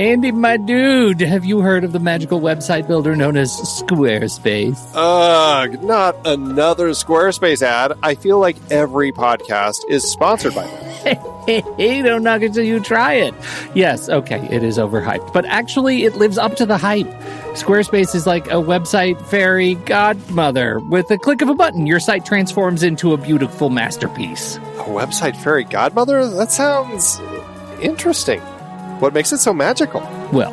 Andy, my dude, have you heard of the magical website builder known as Squarespace? Ugh, not another Squarespace ad. I feel like every podcast is sponsored by them. Hey, don't knock it till you try it. Yes, okay, it is overhyped, but actually it lives up to the hype. Squarespace is like a website fairy godmother. With a click of a button, your site transforms into a beautiful masterpiece. A website fairy godmother? That sounds interesting. What makes it so magical? Well,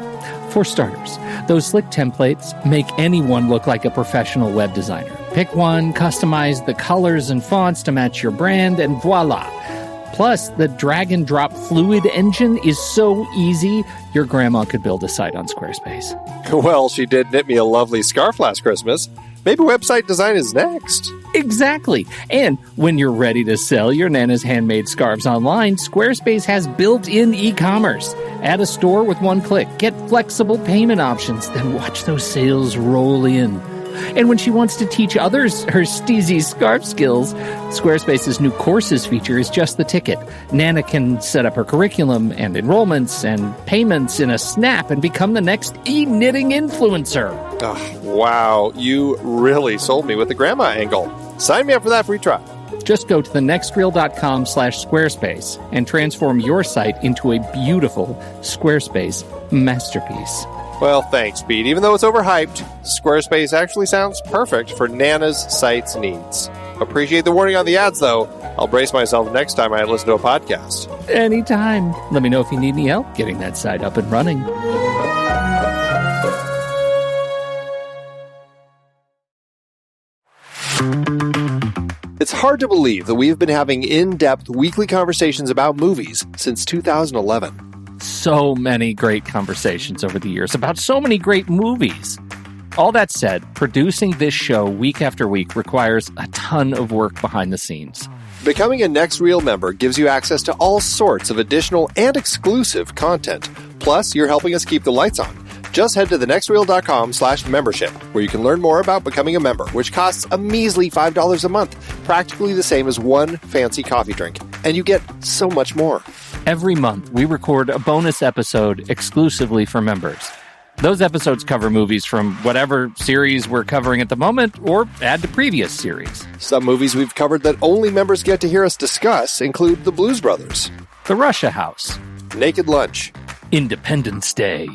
for starters, those slick templates make anyone look like a professional web designer. Pick one, customize the colors and fonts to match your brand, and voila. Plus, the drag-and-drop fluid engine is so easy, your grandma could build a site on Squarespace. Well, she did knit me a lovely scarf last Christmas. Maybe website design is next. Exactly. And when you're ready to sell your Nana's handmade scarves online, Squarespace has built-in e-commerce. Add a store with one click. Get flexible payment options. Then watch those sales roll in. And when she wants to teach others her steezy scarf skills, Squarespace's new courses feature is just the ticket. Nana can set up her curriculum and enrollments and payments in a snap and become the next e-knitting influencer. Oh, wow, you really sold me with the grandma angle. Sign me up for that free trial. Just go to thenextreel.com/Squarespace and transform your site into a beautiful Squarespace masterpiece. Well, thanks, Pete. Even though it's overhyped, Squarespace actually sounds perfect for Nana's site's needs. Appreciate the warning on the ads, though. I'll brace myself next time I listen to a podcast. Anytime. Let me know if you need any help getting that site up and running. It's hard to believe that we've been having in-depth weekly conversations about movies since 2011. So many great conversations over the years about so many great movies. All that said, producing this show week after week requires a ton of work behind the scenes. Becoming a Next Reel member gives you access to all sorts of additional and exclusive content. Plus, you're helping us keep the lights on. Just head to thenextreel.com/membership, where you can learn more about becoming a member, which costs a measly $5 a month, practically the same as one fancy coffee drink. And you get so much more. Every month, we record a bonus episode exclusively for members. Those episodes cover movies from whatever series we're covering at the moment, or add to previous series. Some movies we've covered that only members get to hear us discuss include The Blues Brothers, The Russia House, Naked Lunch, Independence Day,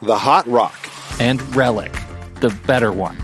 The Hot Rock, and Relic, the better one.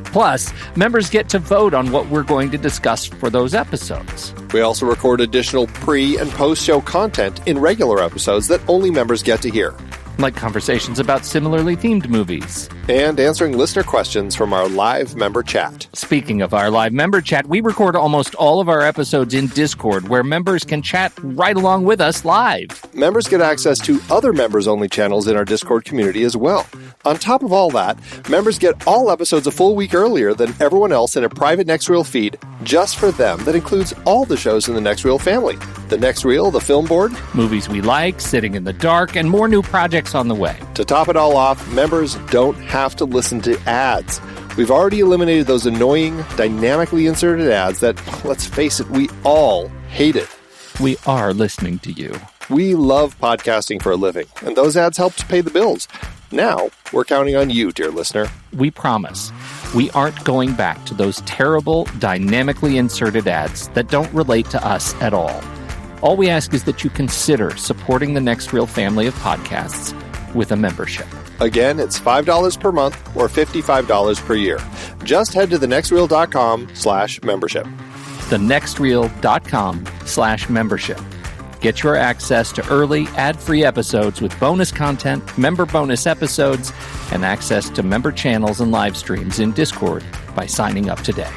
Plus, members get to vote on what we're going to discuss for those episodes. We also record additional pre- and post-show content in regular episodes that only members get to hear. Like conversations about similarly themed movies. And answering listener questions from our live member chat. Speaking of our live member chat, we record almost all of our episodes in Discord, where members can chat right along with us live. Members get access to other members-only channels in our Discord community as well. On top of all that, members get all episodes a full week earlier than everyone else in a private Next Reel feed just for them that includes all the shows in the Next Reel family. The Next Reel, the Film Board, movies we like, Sitting in the Dark, and more new projects on the way. To top it all off, members don't have to listen to ads. We've already eliminated those annoying, dynamically inserted ads that, let's face it, we all hated. We are listening to you. We love podcasting for a living, and those ads help to pay the bills. Now, we're counting on you, dear listener. We promise. We aren't going back to those terrible, dynamically inserted ads that don't relate to us at all. All we ask is that you consider supporting the Next Reel family of podcasts with a membership. Again, it's $5 per month or $55 per year. Just head to thenextreel.com/membership. thenextreel.com/membership. Get your access to early, ad-free episodes with bonus content, member bonus episodes, and access to member channels and live streams in Discord by signing up today.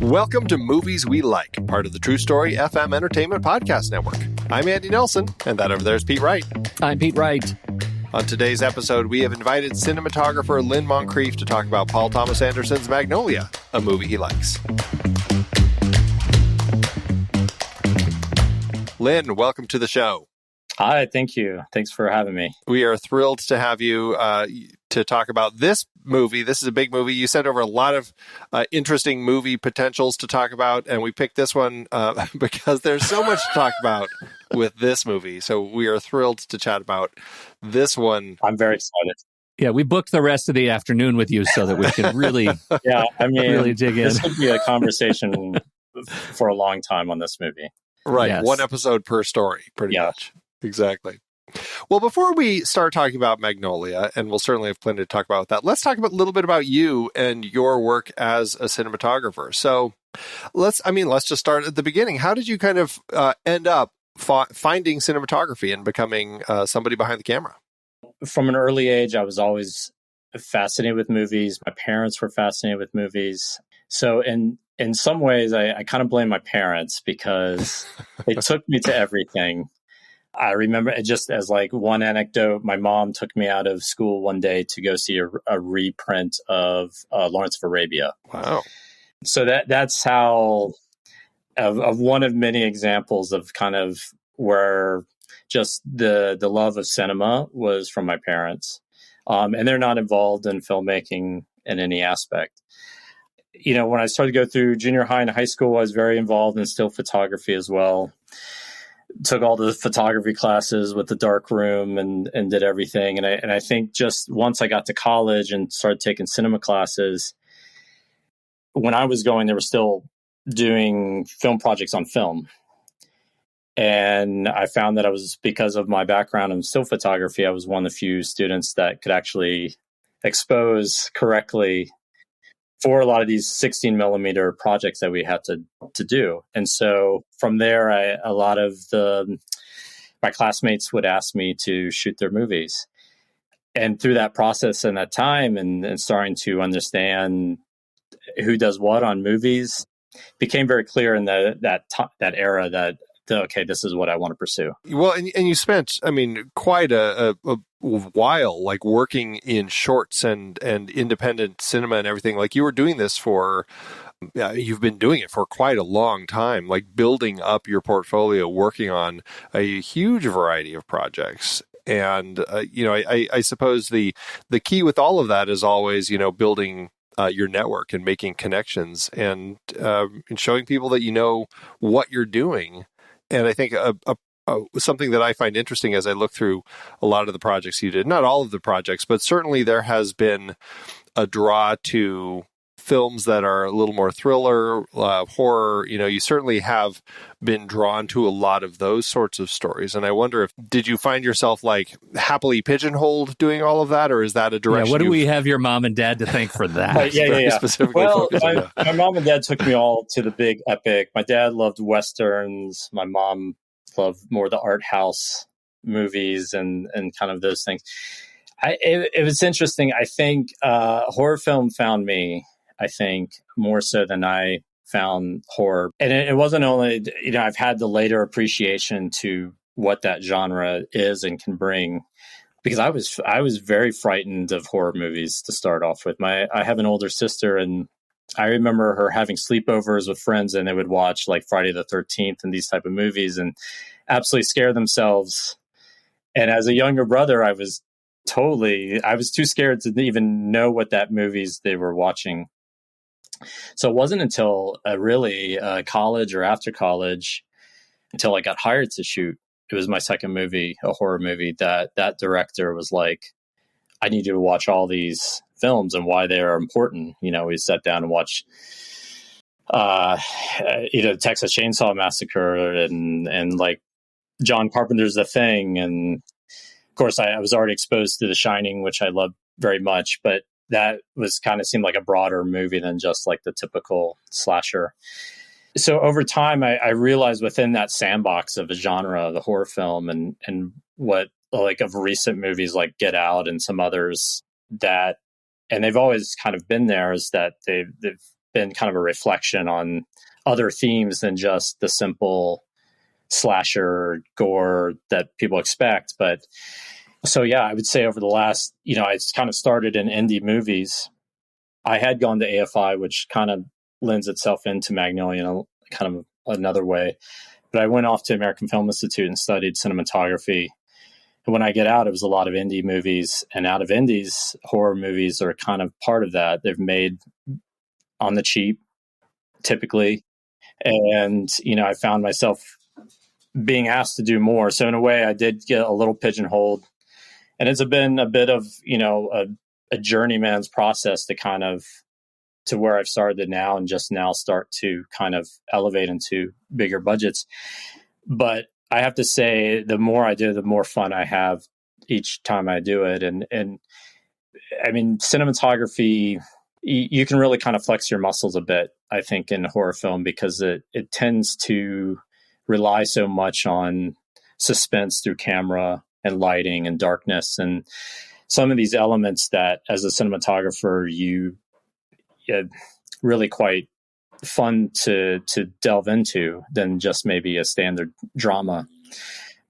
Welcome to Movies We Like, part of the True Story FM Entertainment Podcast Network. I'm Andy Nelson, and that over there is Pete Wright. I'm Pete Wright. On today's episode, we have invited cinematographer Lyn Moncrief to talk about Paul Thomas Anderson's Magnolia, a movie he likes. Lyn, welcome to the show. Hi, thank you. Thanks for having me. We are thrilled to have you to talk about this movie. This is a big movie. You sent over a lot of interesting movie potentials to talk about, and we picked this one because there's so much to talk about with this movie. So we are thrilled to chat about this one. I'm very excited. Yeah, we booked the rest of the afternoon with you so that we could really, really dig in. This could be a conversation for a long time on this movie. Right. Yes. One episode per story, pretty much. Exactly. Well, before we start talking about Magnolia, and we'll certainly have plenty to talk about that, let's talk a little bit about you and your work as a cinematographer. So let's just start at the beginning. How did you kind of end up finding cinematography and becoming somebody behind the camera? From an early age, I was always fascinated with movies. My parents were fascinated with movies. So in some ways, I kind of blame my parents because they took me to everything. I remember it just as like one anecdote. My mom took me out of school one day to go see a reprint of Lawrence of Arabia. Wow. So that's how, of one of many examples of kind of where just the love of cinema was from my parents. And they're not involved in filmmaking in any aspect. You know, when I started to go through junior high and high school, I was very involved in still photography as well. Took all the photography classes with the dark room and did everything. And I think just once I got to college and started taking cinema classes, when I was going, they were still doing film projects on film. And I found that because of my background in still photography, I was one of the few students that could actually expose correctly for a lot of these 16 millimeter projects that we had to do. And so from there, a lot of my classmates would ask me to shoot their movies. And through that process and that time and starting to understand who does what on movies, became very clear in that era that, okay, this is what I want to pursue. Well, and you spent, quite a while, like working in shorts and independent cinema and everything. Like you were doing this you've been doing it for quite a long time, like building up your portfolio, working on a huge variety of projects. And, I suppose the key with all of that is always, building your network and making connections and showing people that you know what you're doing. And I think something that I find interesting as I look through a lot of the projects you did, not all of the projects, but certainly there has been a draw to films that are a little more thriller, horror. You certainly have been drawn to a lot of those sorts of stories. And I wonder did you find yourself like happily pigeonholed doing all of that, or is that a direction? Yeah, what do we have your mom and dad to thank for that? Yeah. Specifically well, my mom and dad took me all to the big epic. My dad loved Westerns. My mom loved more the art house movies and kind of those things. It was interesting. I think horror film found me, I think, more so than I found horror. And it wasn't only, I've had the later appreciation to what that genre is and can bring, because I was very frightened of horror movies to start off with. I have an older sister, and I remember her having sleepovers with friends, and they would watch like Friday the 13th and these type of movies and absolutely scare themselves. And as a younger brother, I was too scared to even know what that movies they were watching. So it wasn't until really college or after college, until I got hired to shoot. It was my second movie, a horror movie, that director was like, I need you to watch all these films and why they are important. We sat down and watched, Texas Chainsaw Massacre and like John Carpenter's The Thing. And of course, I was already exposed to The Shining, which I love very much, but that was kind of seemed like a broader movie than just like the typical slasher. So over time, I realized within that sandbox of a genre, the horror film, and what like of recent movies like Get Out and some others that, and they've always kind of been there, is that they've been kind of a reflection on other themes than just the simple slasher gore that people expect. But so, yeah, I would say over the last, I kind of started in indie movies. I had gone to AFI, which kind of lends itself into Magnolia in a kind of another way. But I went off to American Film Institute and studied cinematography. when I get out, it was a lot of indie movies, and out of indies, horror movies are kind of part of that. They've made on the cheap, typically. And, I found myself being asked to do more. So in a way, I did get a little pigeonholed, and it's been a bit of, a journeyman's process to where I've started now, and just now start to kind of elevate into bigger budgets. But I have to say, the more I do, the more fun I have each time I do it. And I mean, cinematography, you can really kind of flex your muscles a bit, I think, in horror film, because it tends to rely so much on suspense through camera and lighting and darkness, and some of these elements that as a cinematographer, really quite fun to delve into than just maybe a standard drama.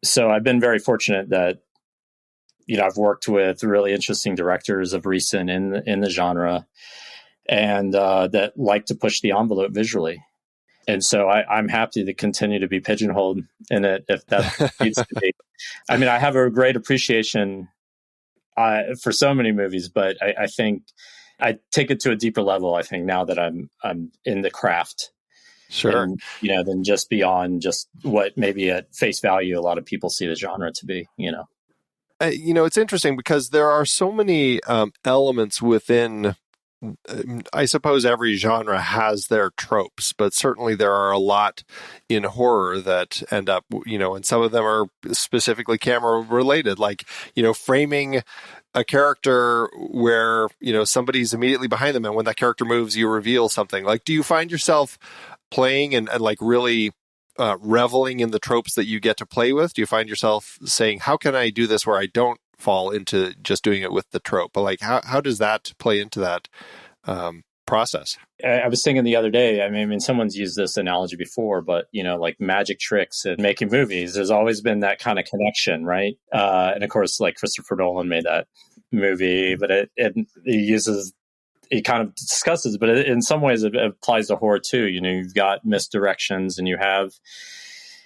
So I've been very fortunate that, I've worked with really interesting directors of recent in the genre, and that like to push the envelope visually. And so I'm happy to continue to be pigeonholed in it if that needs to be. I mean, I have a great appreciation for so many movies, but I think I take it to a deeper level, I think, now that I'm in the craft. Sure. And, than just beyond just what maybe at face value a lot of people see the genre to be, It's interesting because there are so many elements within, I suppose every genre has their tropes, but certainly there are a lot in horror that end up, and some of them are specifically camera related, like, framing a character where, somebody's immediately behind them, and when that character moves, you reveal something. Like, do you find yourself playing and like really reveling in the tropes that you get to play with? Do you find yourself saying, how can I do this where I don't fall into just doing it with the trope? But like, how does that play into that process? I was thinking the other day, I mean, someone's used this analogy before, but, like magic tricks and making movies, there's always been that kind of connection, right? And of course, like Christopher Nolan made that movie, but it kind of discusses, but in some ways it applies to horror too. You've got misdirections, and you have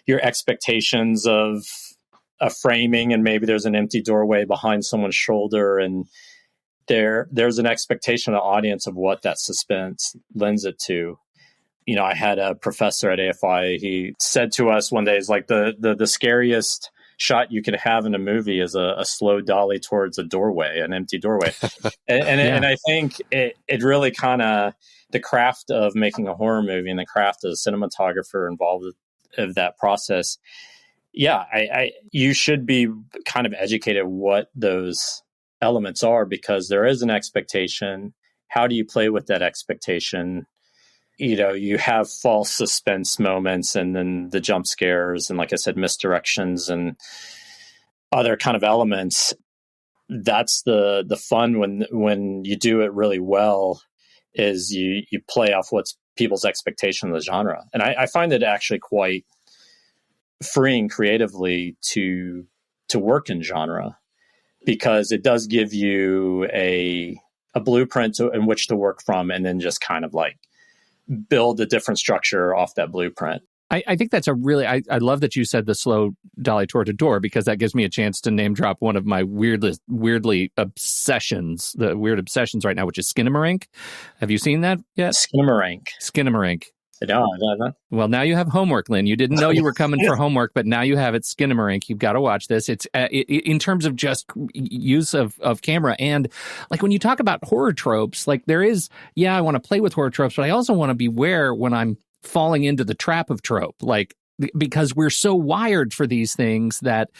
your expectations of a framing, and maybe there's an empty doorway behind someone's shoulder, and there's an expectation of the audience of what that suspense lends it to. I had a professor at AFI, he said to us one day, it's like the scariest shot you could have in a movie is a slow dolly towards a doorway, an empty doorway. And I think it really kind of, the craft of making a horror movie and the craft of a cinematographer involved of that process. Yeah, you should be kind of educated what those elements are, because there is an expectation. How do you play with that expectation? You have false suspense moments, and then the jump scares, and like I said, misdirections and other kind of elements. That's the fun when you do it really well, is you play off what's people's expectation of the genre. And I find it actually quite freeing creatively to work in genre, because it does give you a blueprint in which to work from, and then just kind of like build a different structure off that blueprint. I think that's I love that you said the slow dolly toward a door, because that gives me a chance to name drop one of my weird obsessions right now, which is Skinamarink. Have you seen that yet? Skinamarink. No. Well, now you have homework, Lyn. You didn't know you were coming for homework, but now you have it. Skinamarink. You've got to watch this. It's in terms of just use of camera, and like when you talk about horror tropes, like there is, I want to play with horror tropes, but I also want to beware when I'm falling into the trap of trope, like, because we're so wired for these things that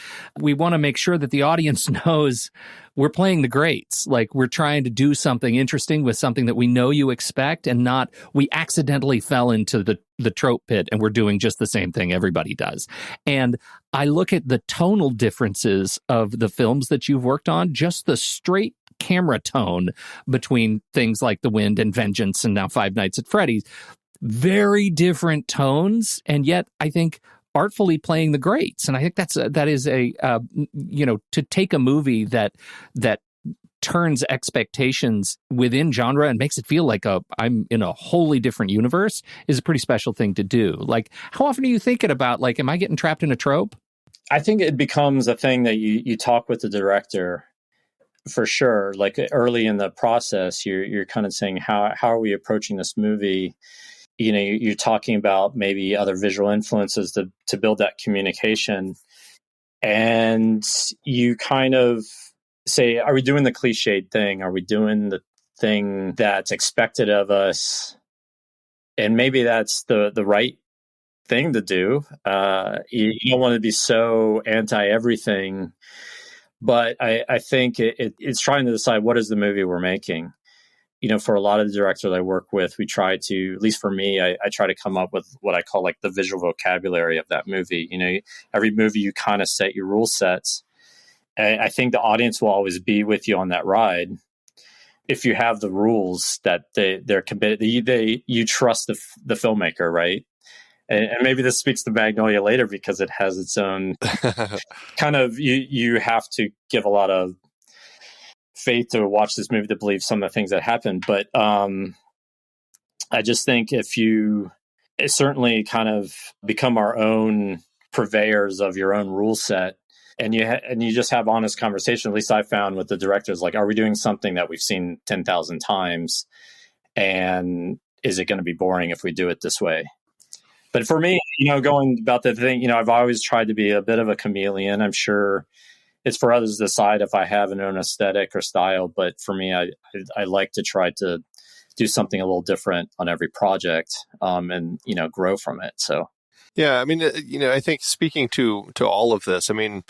we want to make sure that the audience knows we're playing the greats. Like, we're trying to do something interesting with something that we know you expect, and not we accidentally fell into the trope pit and we're doing just the same thing everybody does. And I look at the tonal differences of the films that you've worked on, just the straight camera tone between things like The Wind and Vengeance and now Five Nights at Freddy's. Very different tones, and yet I think artfully playing the greats. And I think that is to take a movie that turns expectations within genre and makes it feel like I'm in a wholly different universe is a pretty special thing to do. Like, how often are you thinking about, like, am I getting trapped in a trope? I think it becomes a thing that you talk with the director for sure. Like early in the process, you're kind of saying, how are we approaching this movie? You know, you're talking about maybe other visual influences to build that communication. And you kind of say, are we doing the cliched thing? Are we doing the thing that's expected of us? And maybe that's the right thing to do. You don't want to be so anti everything, but I think it's trying to decide what is the movie we're making. You know, for a lot of the directors I work with, we try to, at least for me, I try to come up with what I call like the visual vocabulary of that movie. You know, every movie you kind of set your rule sets. I think the audience will always be with you on that ride if you have the rules that they're committed. You trust the filmmaker, right? And maybe this speaks to Magnolia later because it has its own kind of, you have to give a lot of faith to watch this movie to believe some of the things that happen. But I just think if you certainly kind of become our own purveyors of your own rule set, and you just have honest conversation, at least I found with the directors, like, are we doing something that we've seen 10,000 times? And is it going to be boring if we do it this way? But for me, you know, going about the thing, you know, I've always tried to be a bit of a chameleon. I'm sure it's for others to decide if I have an own aesthetic or style. But for me, I like to try to do something a little different on every project, and, you know, grow from it. So. Yeah, I mean, you know, I think speaking to all of this, I mean,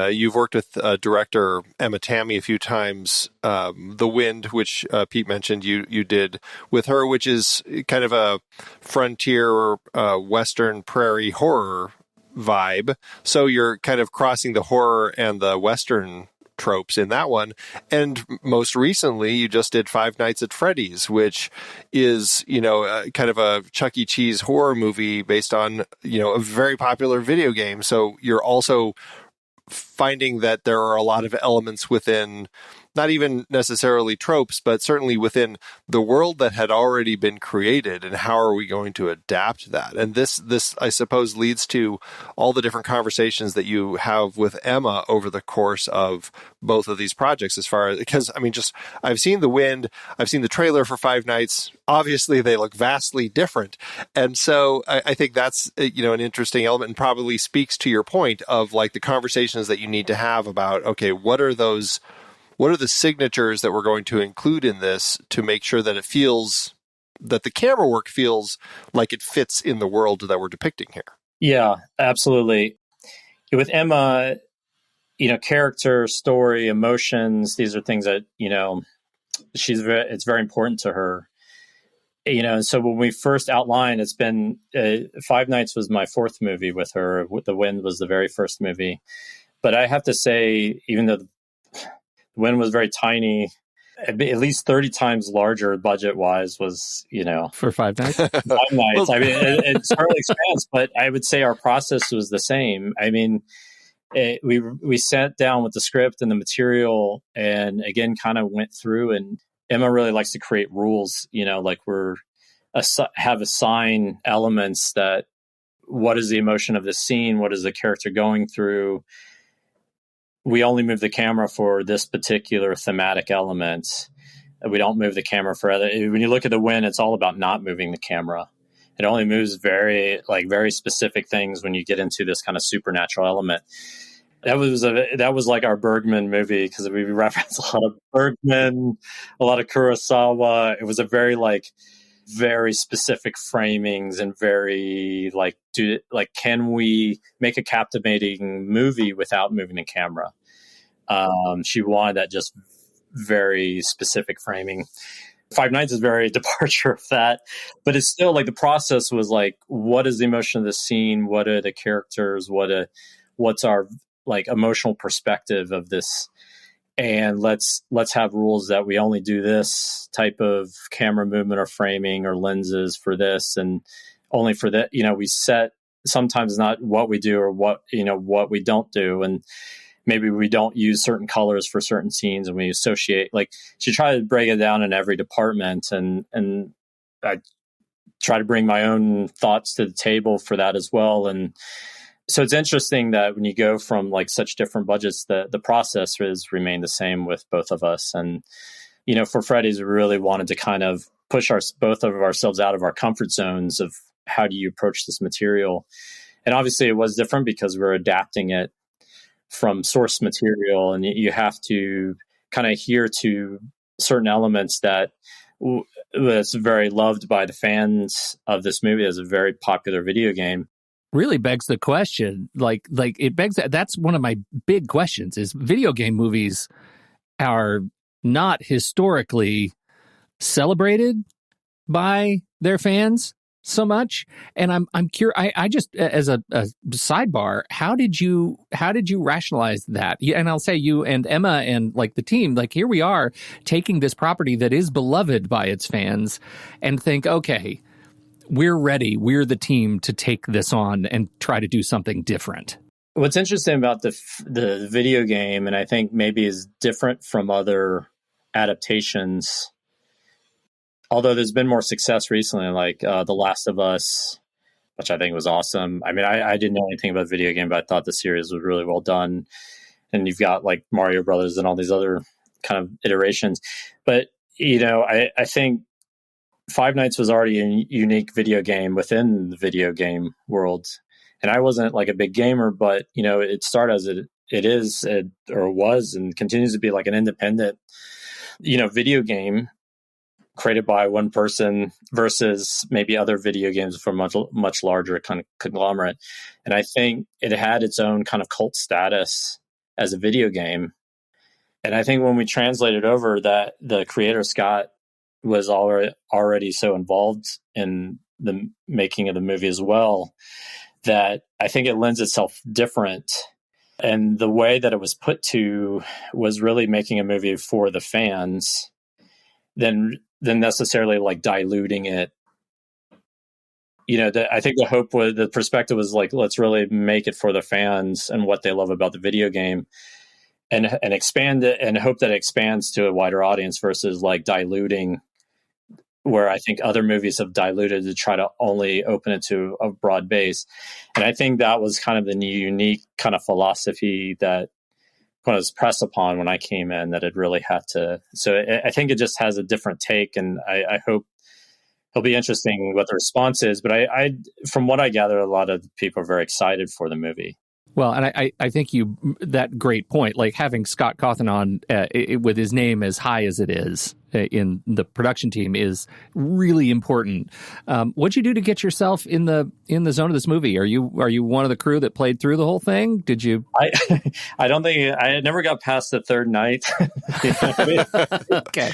you've worked with director Emma Tammi a few times. The Wind, which Pete mentioned, you did with her, which is kind of a frontier Western prairie horror vibe. So you're kind of crossing the horror and the Western tropes in that one. And most recently, you just did Five Nights at Freddy's, which is, you know, kind of a Chuck E. Cheese horror movie based on, you know, a very popular video game. So you're also finding that there are a lot of elements within, not even necessarily tropes, but certainly within the world that had already been created, and how are we going to adapt that? And this I suppose leads to all the different conversations that you have with Emma over the course of both of these projects, as far as, because I mean, just, I've seen The Wind, I've seen the trailer for Five Nights. Obviously they look vastly different. And so I think that's, you know, an interesting element, and probably speaks to your point of like the conversations that you need to have about, okay, what are the signatures that we're going to include in this to make sure that it feels, that the camera work feels like it fits in the world that we're depicting here? Yeah, absolutely. With Emma, you know, character, story, emotions, these are things that, you know, it's very important to her. You know, and so when we first outlined, it's been, Five Nights was my fourth movie with her. The Wind was the very first movie. But I have to say, even though The Wind was very tiny, at least 30 times larger budget-wise was, you know. For Five Nights? Five Nights. I mean, it certainly expands, but I would say our process was the same. I mean, we sat down with the script and the material, and again, kind of went through, and Emma really likes to create rules, you know, like have assign elements that, what is the emotion of the scene? What is the character going through? We only move the camera for this particular thematic element. We don't move the camera for other. When you look at The Wind, it's all about not moving the camera. It only moves very specific things when you get into this kind of supernatural element. That was like our Bergman movie, because we reference a lot of Bergman, a lot of Kurosawa. It was a very specific framings, and very can we make a captivating movie without moving the camera? She wanted that just very specific framing. Five Nights is very departure of that, but it's still like the process was like, what is the emotion of the scene? What are the characters? What's our like emotional perspective of this? And let's have rules that we only do this type of camera movement or framing or lenses for this, and only for that. You know, we set sometimes not what we do or what we don't do, and maybe we don't use certain colors for certain scenes, and we associate, like, she tried to break it down in every department, and I try to bring my own thoughts to the table for that as well. And So it's interesting that when you go from like such different budgets, the process has remained the same with both of us. And, for Freddy's, we really wanted to kind of push both of ourselves out of our comfort zones of how do you approach this material. And obviously it was different because we're adapting it from source material, and you have to kind of adhere to certain elements that was very loved by the fans of this movie as a very popular video game. Really begs the question, like it begs that's one of my big questions is video game movies are not historically celebrated by their fans so much. And I'm curious, I just, as a sidebar, how did you rationalize that? And I'll say you and Emma and like the team, like here we are taking this property that is beloved by its fans and think, okay, we're ready. We're the team to take this on and try to do something different. What's interesting about the video game, and I think maybe is different from other adaptations, although there's been more success recently, like The Last of Us, which I think was awesome. I mean, I didn't know anything about video game, but I thought the series was really well done. And you've got like Mario Brothers and all these other kind of iterations. But, I think Five Nights was already a unique video game within the video game world. And I wasn't like a big gamer, but, it started as or was and continues to be like an independent, video game created by one person versus maybe other video games from much larger kind of conglomerate. And I think it had its own kind of cult status as a video game. And I think when we translated over that, the creator, Scott, was already so involved in the making of the movie as well, that I think it lends itself different. And the way that it was put to was really making a movie for the fans than necessarily like diluting it. I think the perspective was like, let's really make it for the fans and what they love about the video game and expand it and hope that it expands to a wider audience versus like diluting, where I think other movies have diluted to try to only open it to a broad base. And I think that was kind of the unique kind of philosophy that was pressed upon when I came in, that it really had to. So I think it just has a different take, and I hope it'll be interesting what the response is. But I from what I gather, a lot of people are very excited for the movie. Well, and I think that great point, like having Scott Cawthon on with his name as high as it is in the production team is really important. What'd you do to get yourself in the zone of this movie? Are you one of the crew that played through the whole thing? Did you? I don't think I never got past the third night. Okay.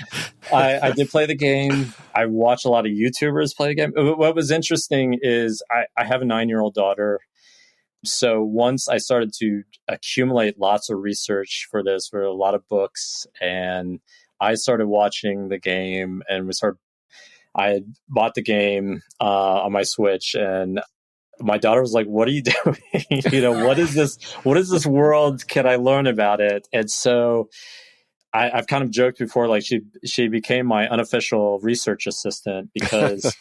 I did play the game. I watched a lot of YouTubers play the game. What was interesting is I have a 9-year-old daughter. So once I started to accumulate lots of research for this, for a lot of books, and I started watching the game, and I had bought the game on my Switch, and my daughter was like, "What are you doing? What is this? What is this world? Can I learn about it?" And so I've kind of joked before, like she became my unofficial research assistant because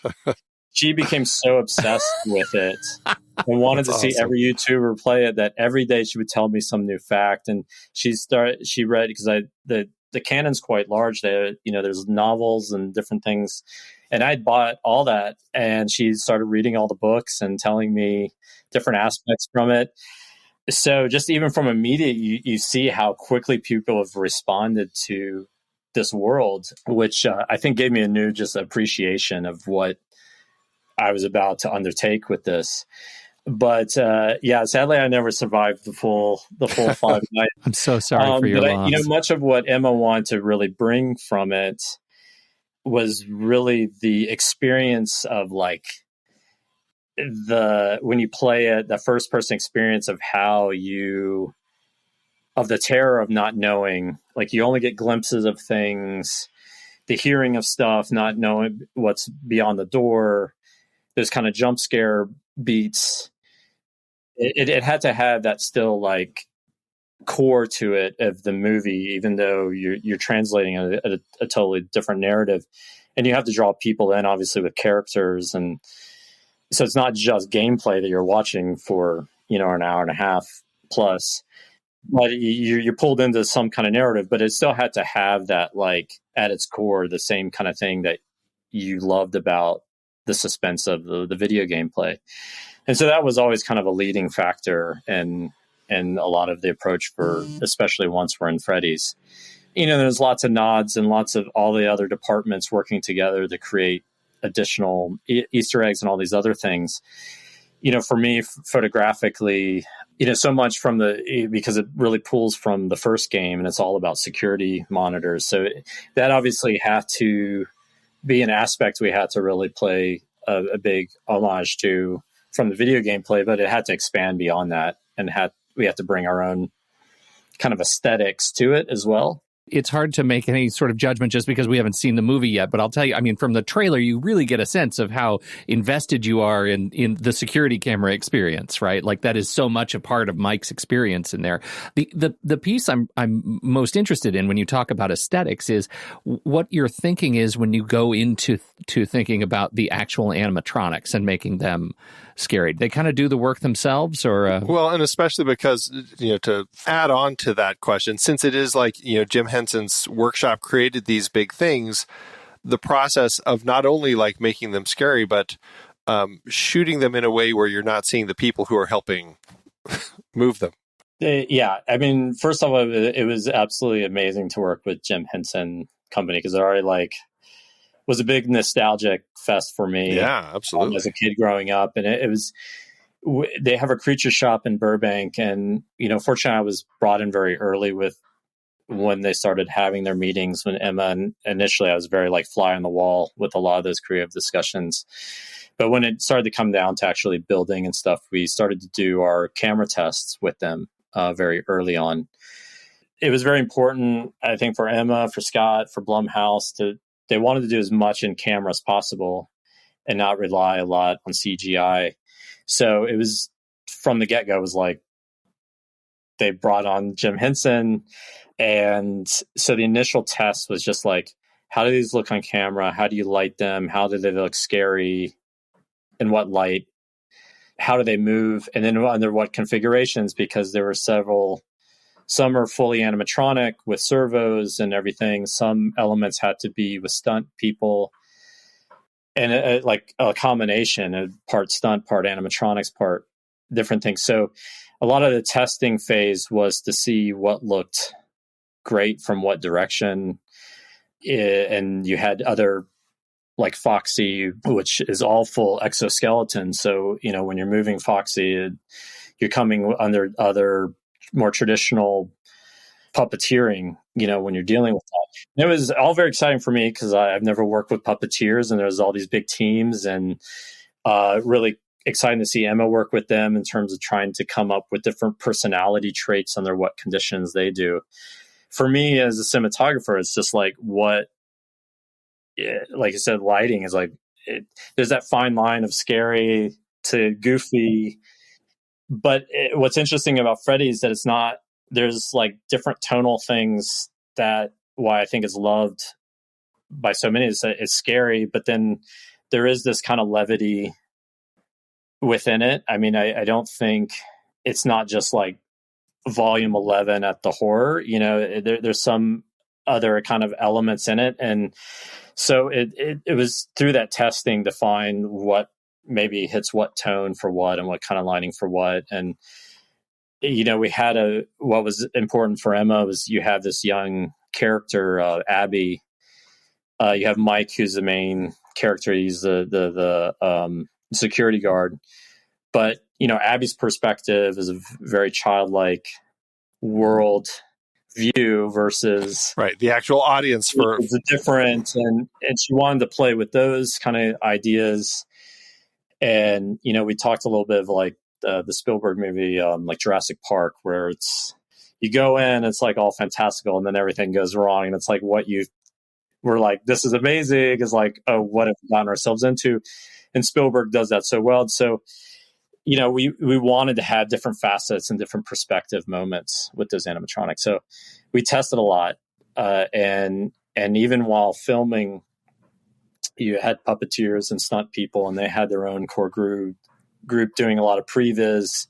she became so obsessed with it and wanted to see every YouTuber play it that every day she would tell me some new fact. And she read, because the canon's quite large. There's novels and different things. And I'd bought all that, and she started reading all the books and telling me different aspects from it. So just even from immediate, you see how quickly people have responded to this world, which I think gave me a new just appreciation of what I was about to undertake with this. But sadly, I never survived the full 5 nights. I'm so sorry for your loss. Much of what Emma wanted to really bring from it was really the experience of like when you play it, the first person experience of of the terror of not knowing. Like you only get glimpses of things, the hearing of stuff, not knowing what's beyond the door. Those kind of jump scare beats. It had to have that still like core to it of the movie, even though you're translating a totally different narrative, and you have to draw people in, obviously, with characters, and so it's not just gameplay that you're watching for an hour and a half plus. But you're pulled into some kind of narrative, but it still had to have that, like, at its core, the same kind of thing that you loved about the suspense of the video gameplay. And so that was always kind of a leading factor in a lot of the approach for, especially once we're in Freddy's. There's lots of nods and lots of all the other departments working together to create additional Easter eggs and all these other things. For me, photographically, so much because it really pulls from the first game, and it's all about security monitors. So that obviously had to be an aspect we had to really play a big homage to from the video game play, but it had to expand beyond that, and we had to bring our own kind of aesthetics to it as well. It's hard to make any sort of judgment just because we haven't seen the movie yet. But I'll tell you, I mean, from the trailer, you really get a sense of how invested you are in the security camera experience, right? Like, that is so much a part of Mike's experience in there. The piece I'm most interested in when you talk about aesthetics is what your thinking is when you go into thinking about the actual animatronics and making them scary. They kind of do the work themselves, or well, and especially because, to add on to that question, since it is like, Jim Henson's workshop created these big things, the process of not only like making them scary, but shooting them in a way where you're not seeing the people who are helping move them. Yeah, I mean, first of all, it was absolutely amazing to work with Jim Henson Company, because it already was a big nostalgic fest for me. Yeah, absolutely. As a kid growing up, and it was. They have a creature shop in Burbank, and fortunately, I was brought in very early when they started having their meetings. When Emma, and initially, I was very fly on the wall with a lot of those creative discussions. But when it started to come down to actually building and stuff, we started to do our camera tests with them very early on. It was very important, I think, for Emma, for Scott, for Blumhouse they wanted to do as much in camera as possible and not rely a lot on CGI. So it was, from the get-go, it was like they brought on Jim Henson. And so the initial test was just like, how do these look on camera? How do you light them? How do they look scary? In what light? How do they move? And then under what configurations? Because there were several. Some are fully animatronic with servos and everything. Some elements had to be with stunt people. And a combination of part stunt, part animatronics, part different things. So a lot of the testing phase was to see what looked great from what direction. And you had other, like Foxy, which is all full exoskeleton. So, when you're moving Foxy, you're coming under other more traditional puppeteering, when you're dealing with that. And it was all very exciting for me because I've never worked with puppeteers, and there's all these big teams, and really exciting to see Emma work with them in terms of trying to come up with different personality traits under what conditions they do. For me as a cinematographer, it's just like I said, lighting is there's that fine line of scary to goofy. But what's interesting about Freddy is that it's not, there's different tonal things that why I think is loved by so many is that it's scary, but then there is this kind of levity within it. I mean, I don't think it's not just volume 11 at the horror, there's some other kind of elements in it. And so it was through that testing to find what maybe hits what tone for what and what kind of lighting for what. And, we had what was important for Emma was you have this young character, Abby. You have Mike, who's the main character. He's the security guard. But, Abby's perspective is a very childlike world view versus the actual audience for it's different. And she wanted to play with those kind of ideas. And, we talked a little bit of the Spielberg movie, like Jurassic Park, where you go in, it's all fantastical, and then everything goes wrong. And it's we're this is amazing. Is oh, what have we gotten ourselves into? And Spielberg does that so well. So, we wanted to have different facets and different perspective moments with those animatronics. So we tested a lot. And even while filming, you had puppeteers and stunt people, and they had their own core group doing a lot of previs.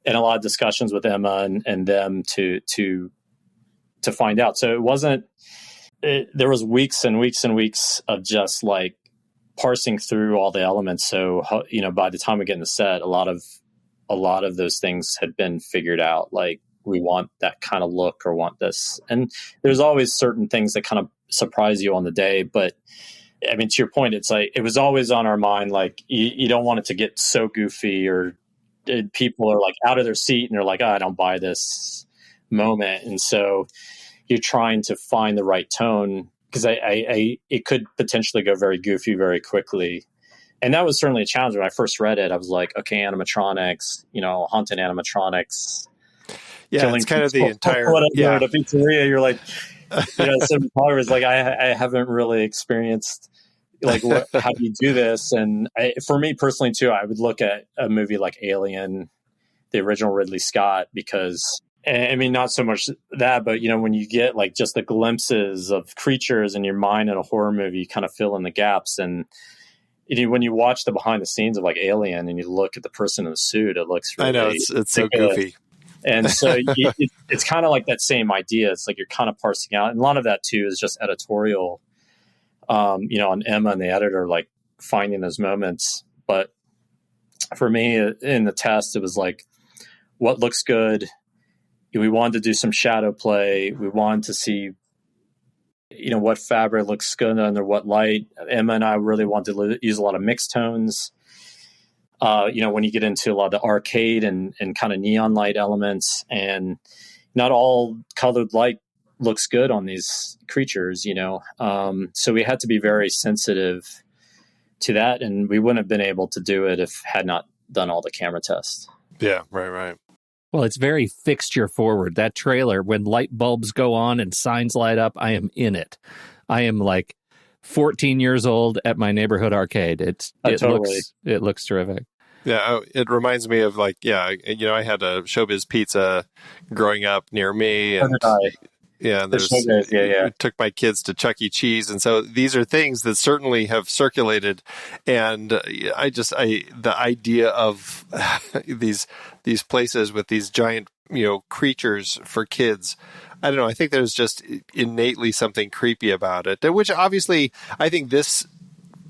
and a lot of discussions with Emma and them to find out. So it wasn't, there was weeks and weeks and weeks of just like parsing through all the elements. So, by the time we get in the set, a lot of those things had been figured out. Like, we want that kind of look or want this. And there's always certain things that kind of surprise you on the day. But I mean, to your point, it's like, it was always on our mind. Like, you don't want it to get so goofy or people are like out of their seat and they're like, oh, I don't buy this moment. And so you're trying to find the right tone, because it could potentially go very goofy very quickly. And that was certainly a challenge. When I first read it, I was like, okay, animatronics, haunted animatronics. Yeah, it's kind of the entire... At a pizzeria, you're like, cinematographer like, I haven't really experienced, like, how do you do this? And for me personally, too, I would look at a movie like Alien, the original Ridley Scott, because... I mean, not so much that, but, when you get like just the glimpses of creatures in your mind in a horror movie, you kind of fill in the gaps. And when you watch the behind the scenes of like Alien and you look at the person in the suit, it looks really... I know, it's so goofy. And so it's kind of like that same idea. It's like you're kind of parsing out. And a lot of that, too, is just editorial, on Emma and the editor, like finding those moments. But for me in the test, it was like, what looks good? We wanted to do some shadow play. We wanted to see, what fabric looks good under what light. Emma and I really wanted to use a lot of mixed tones. When you get into a lot of the arcade and kind of neon light elements, and not all colored light looks good on these creatures, So we had to be very sensitive to that, and we wouldn't have been able to do it if had not done all the camera tests. Yeah, right. Well, it's very fixture forward. That trailer, when light bulbs go on and signs light up, I am in it. I am like 14 years old at my neighborhood arcade. It looks terrific. Yeah, it reminds me of like, I had a Showbiz Pizza growing up near me, and I took my kids to Chuck E. Cheese, and so these are things that certainly have circulated, and the idea of these places with these giant creatures for kids, I don't know, I think there's just innately something creepy about it, which obviously I think this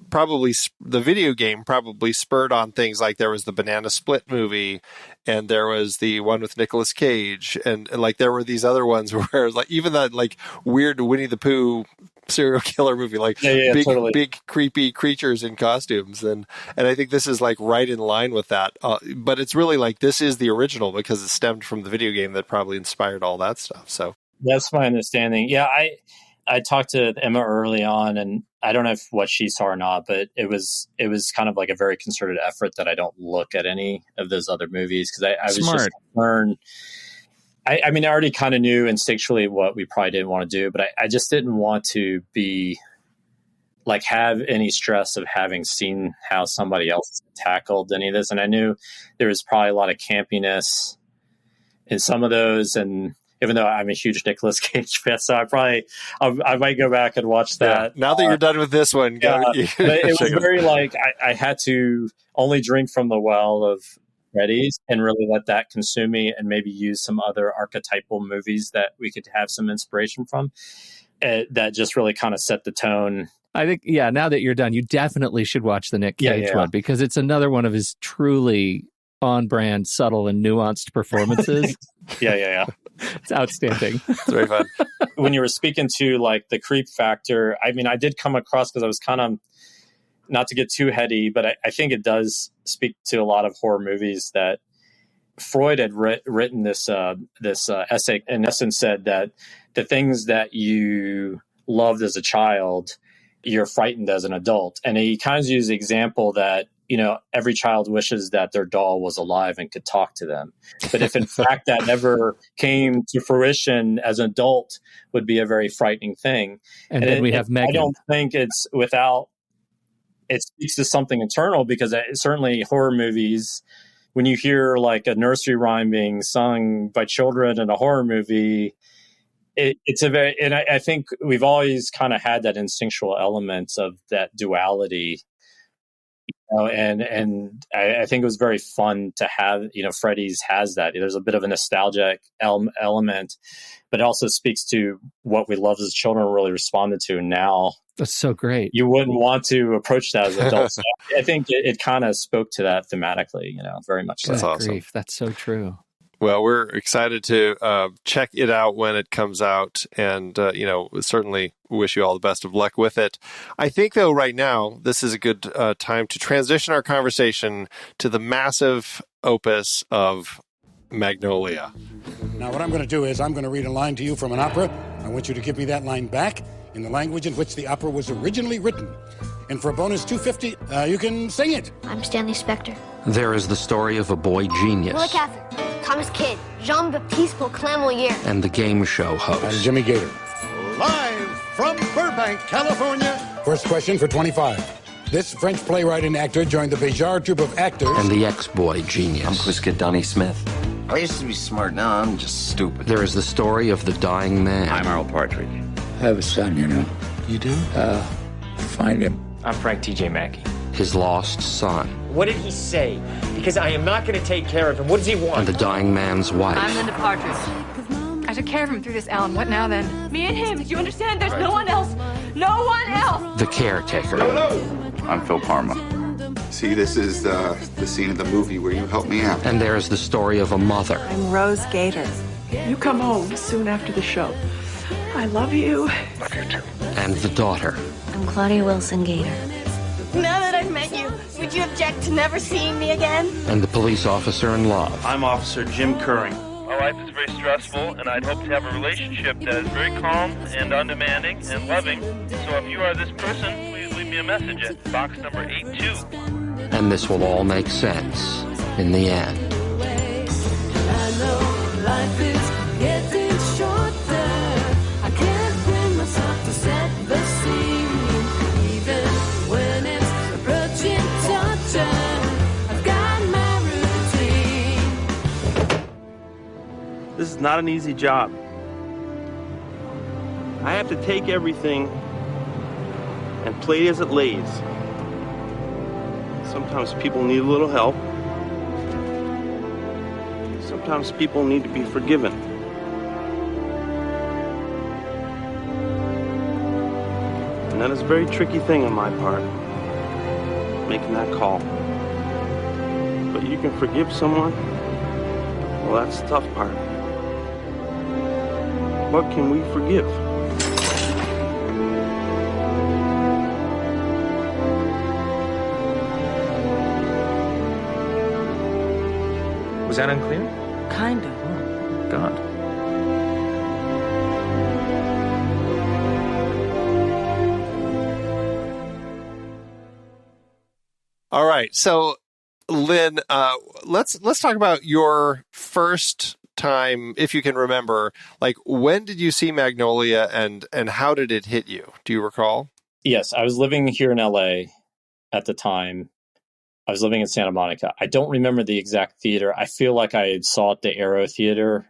probably, the video game probably spurred on things like there was the Banana Split movie, and there was the one with Nicolas Cage, and like there were these other ones where like even that like weird Winnie the Pooh serial killer movie, like big creepy creatures in costumes, and I think this is like right in line with that. But it's really like this is the original because it stemmed from the video game that probably inspired all that stuff. So that's my understanding. Yeah, I talked to Emma early on, and I don't know if what she saw or not, but it was kind of like a very concerted effort that I don't look at any of those other movies, because I was just concerned. I mean, I already kind of knew instinctually what we probably didn't want to do, but I just didn't want to be like have any stress of having seen how somebody else tackled any of this. And I knew there was probably a lot of campiness in some of those, and even though I'm a huge Nicolas Cage fan, so I might go back and watch that. Yeah, now that you're done with this one, but it was very like I had to only drink from the well of Freddy's and really let that consume me, and maybe use some other archetypal movies that we could have some inspiration from. That just really kind of set the tone. I think, now that you're done, you definitely should watch the Nick Cage one, because it's another one of his truly on-brand, subtle, and nuanced performances. Yeah. It's outstanding. It's very fun. When you were speaking to like the creep factor, I mean, I did come across, because I was kind of, not to get too heady, but I think it does speak to a lot of horror movies, that Freud had written this essay, in essence said that the things that you loved as a child, you're frightened as an adult. And he kind of used the example that, every child wishes that their doll was alive and could talk to them. But if in fact that never came to fruition, as an adult would be a very frightening thing. And then we have Megan. I don't think it's without, it speaks to something internal, because certainly horror movies, when you hear like a nursery rhyme being sung by children in a horror movie, it's a very, and I think we've always kind of had that instinctual element of that duality. And I think it was very fun to have, Freddy's has that. There's a bit of a nostalgic element, but it also speaks to what we loved as children really responded to now. That's so great. You wouldn't want to approach that as adults. I think it kind of spoke to that thematically, very much so. That's awesome. Grief. That's so true. Well, we're excited to check it out when it comes out, and certainly wish you all the best of luck with it. I think, though, right now this is a good time to transition our conversation to the massive opus of Magnolia. Now, what I'm going to do is I'm going to read a line to you from an opera. I want you to give me that line back in the language in which the opera was originally written. And for a bonus $250, you can sing it. I'm Stanley Spector. There is the story of a boy genius. Willa Cather. Thomas Kidd. Jean-Baptiste Clairmoyer. And the game show I'm host. Jimmy Gator. Live from Burbank, California. First question for 25. This French playwright and actor joined the Béjart troupe of actors. And the ex-boy genius. I'm Quiska Donnie Smith. I used to be smart, now I'm just stupid. There is the story of the dying man. I'm Earl Partridge. I have a son, you know. You do? Find him. I'm Frank T.J. Mackey. His lost son. What did he say? Because I am not going to take care of him. What does he want? And the dying man's wife. I'm Linda Partridge. I took care of him through this, Alan. What now, then? Me and him. Did you understand? There's no one else. No one else. The caretaker. I'm Phil Parma. See, this is the scene of the movie where you helped me out. And there is the story of a mother. I'm Rose Gator. You come home soon after the show. I love you. Love you too. And the daughter. I'm Claudia Wilson Gator. Now that I've met you, would you object to never seeing me again? And the police officer in love. I'm Officer Jim Curring. My life is very stressful, and I'd hope to have a relationship that is very calm and undemanding and loving. So if you are this person, please leave me a message at box number 82. And this will all make sense in the end. I know life is getting shorter. I can't bring myself to set the scene, even when it's approaching torture. I've got my routine. This is not an easy job. I have to take everything and play it as it lays. Sometimes people need a little help. Sometimes people need to be forgiven. And that is a very tricky thing on my part, making that call. But you can forgive someone? Well, that's the tough part. What can we forgive? Was that unclear? Kind of. Oh, God. All right. So, Lyn, let's talk about your first time, if you can remember. Like, when did you see Magnolia, and how did it hit you? Do you recall? Yes, I was living here in LA at the time. I was living in Santa Monica. I don't remember the exact theater. I feel like I saw it at the Aero Theater,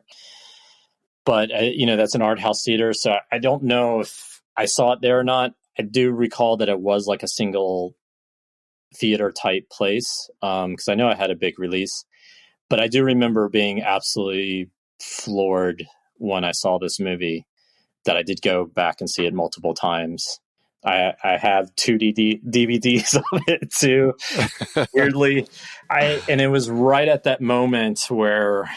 but that's an art house theater. So I don't know if I saw it there or not. I do recall that it was like a single theater type place, because I know I had a big release, but I do remember being absolutely floored when I saw this movie, that I did go back and see it multiple times. I have 2 DVDs of it too, weirdly. And it was right at that moment where,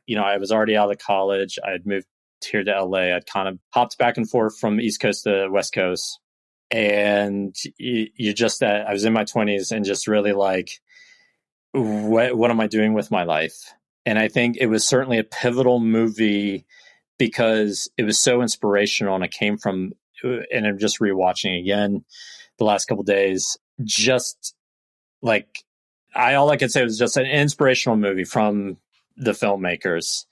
I was already out of college. I had moved here to LA. I'd kind of hopped back and forth from East Coast to West Coast. And you just, I was in my 20s and just really like, what am I doing with my life? And I think it was certainly a pivotal movie because it was so inspirational, and it came from, and I'm just rewatching again the last couple of days, just like all I could say was just an inspirational movie from the filmmakers.